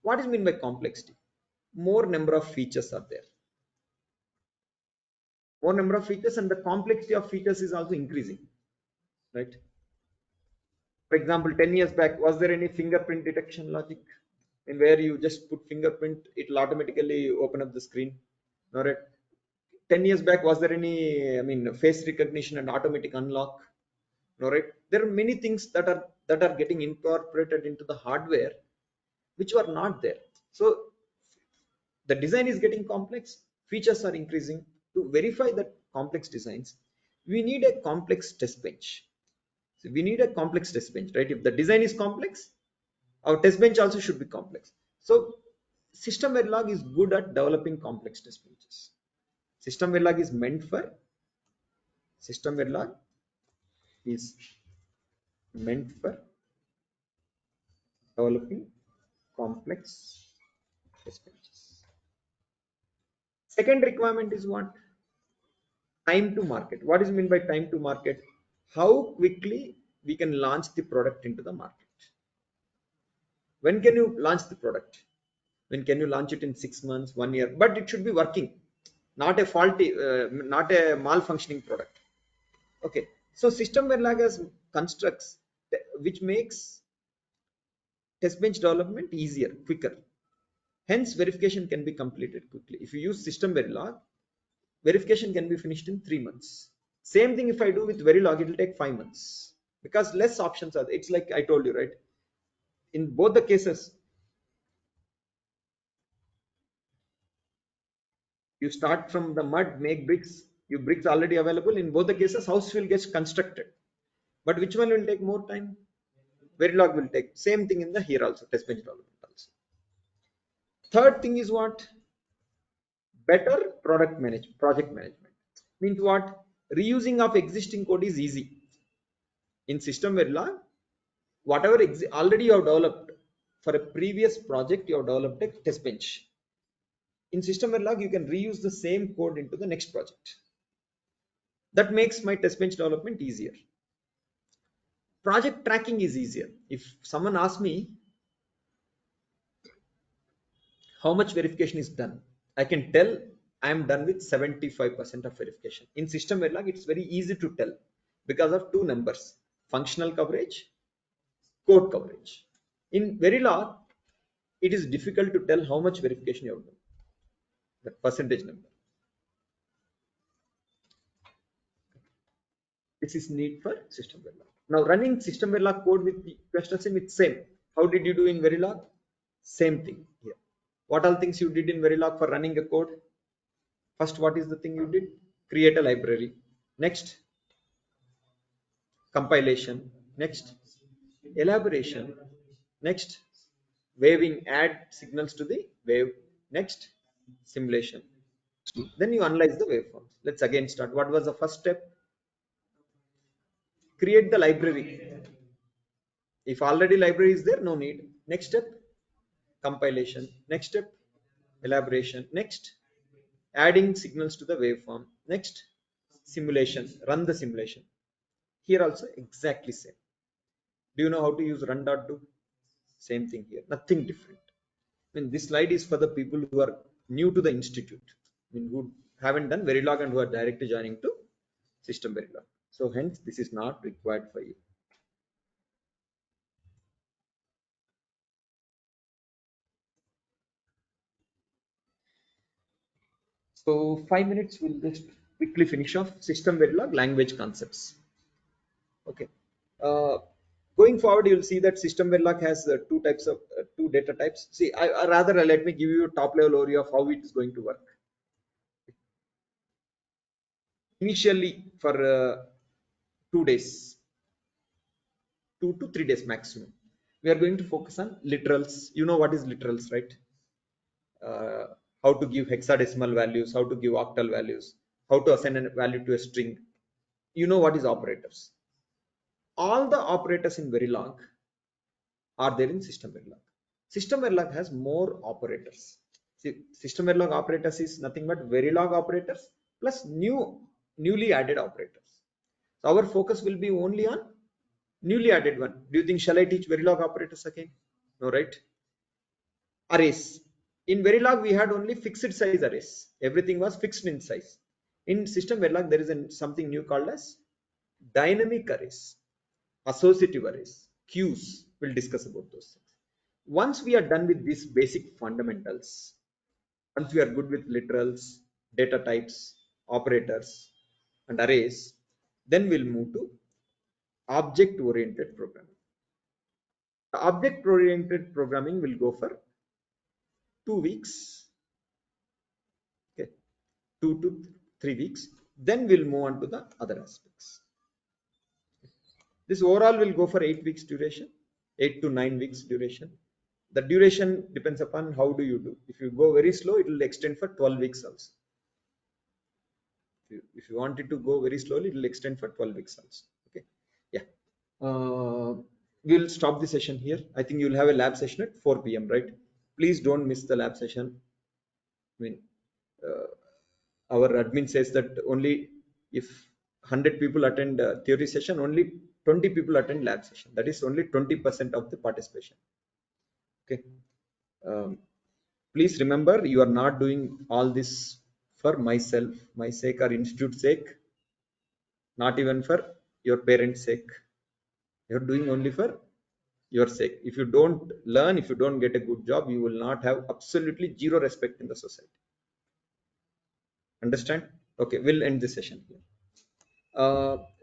What is meant by complexity? More number of features are there. More number of features, and the complexity of features is also increasing, right? For example, 10 years back, was there any fingerprint detection logic? In where you just put fingerprint, it will automatically open up the screen. All right. 10 years back, was there any, face recognition and automatic unlock? All right. There are many things that are getting incorporated into the hardware, which were not there. So the design is getting complex, features are increasing. To verify that complex designs, we need a complex test bench. So we need a complex test bench, right? If the design is complex, our test bench also should be complex. So SystemVerilog is good at developing complex test benches. SystemVerilog is meant for SystemVerilog is meant for developing complex test benches. Second requirement is what? Time to market. What is meant by time to market? How quickly we can launch the product into the market. When can you launch the product? When can you launch it? In 6 months, 1 year? But it should be working, not a faulty, not a malfunctioning product. Okay, so SystemVerilog has constructs which makes test bench development easier, quicker. Hence, verification can be completed quickly. If you use SystemVerilog, verification can be finished in 3 months. Same thing if I do with Verilog, it will take 5 months because less options are there. It's like I told you, right? In both the cases, you start from the mud, make bricks, you bricks already available. In both the cases, house will get constructed. But which one will take more time? Verilog will take. Same thing in the here also, test bench development also. Third thing is what? Better project management. Means what? Reusing of existing code is easy. In SystemVerilog, whatever already you have developed for a previous project, you have developed a test bench. In SystemVerilog, you can reuse the same code into the next project. That makes my test bench development easier. Project tracking is easier. If someone asks me how much verification is done, I can tell I am done with 75% of verification. In SystemVerilog, it's very easy to tell because of two numbers: functional coverage, code coverage. In Verilog, it is difficult to tell how much verification you have done, the percentage number. This is need for SystemVerilog. Now running SystemVerilog code with the question it's same. How did you do in Verilog? Same thing here. What all things you did in Verilog for running a code? First, what is the thing you did? Create a library. Next, compilation. Next, elaboration. Next, waving, add signals to the wave. Next, simulation. Then you analyze the waveforms. Let's again start. What was the first step? Create the library. If already library is there, no need. Next step, compilation. Next step, elaboration. Next, adding signals to the waveform. Next, simulation. Run the simulation. Here also exactly same. Do you know how to use run.do? Same thing here. Nothing different. I mean, this slide is for the people who are new to the institute, I mean, who haven't done Verilog and who are directly joining to SystemVerilog. So hence, this is not required for you. So 5 minutes, we'll just quickly finish off SystemVerilog language concepts. Okay. Going forward, you'll see that SystemVerilog has two types of two data types. See, rather let me give you a top level overview of how it is going to work. Initially, for 2 days, 2 to 3 days maximum, we are going to focus on literals. You know what is literals, right? How to give hexadecimal values, how to give octal values, how to assign a value to a string. You know what is operators. All the operators in Verilog are there in SystemVerilog. SystemVerilog has more operators. See, SystemVerilog operators is nothing but Verilog operators plus newly added operators. So our focus will be only on newly added one. Do you think shall I teach Verilog operators again? No, right? Arrays. In Verilog, we had only fixed size arrays. Everything was fixed in size. In SystemVerilog, there is something new called as dynamic arrays, associative arrays, queues. We'll discuss about those things. Once we are done with these basic fundamentals, once we are good with literals, data types, operators, and arrays, then we'll move to object-oriented programming. Object oriented programming will go for 2 weeks. Okay, 2 to 3 weeks. Then we'll move on to the other aspects. This overall will go for 8 weeks duration, 8 to 9 weeks duration. The duration depends upon how do you do. If you go very slow, it will extend for 12 weeks also. If you want it to go very slowly, it will extend for 12 weeks also. Okay, yeah. We'll stop the session here. I think you'll have a lab session at 4 p.m. right? Please don't miss the lab session. I mean, our admin says that only if 100 people attend theory session, only 20 people attend lab session. That is only 20% of the participation. Okay. Please remember, you are not doing all this for myself, my sake, or institute sake, not even for your parents' sake. You're doing only for your sake. If you don't learn, if you don't get a good job, you will not have absolutely zero respect in the society. Understand? Okay, we'll end this session here.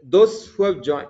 Those who have joined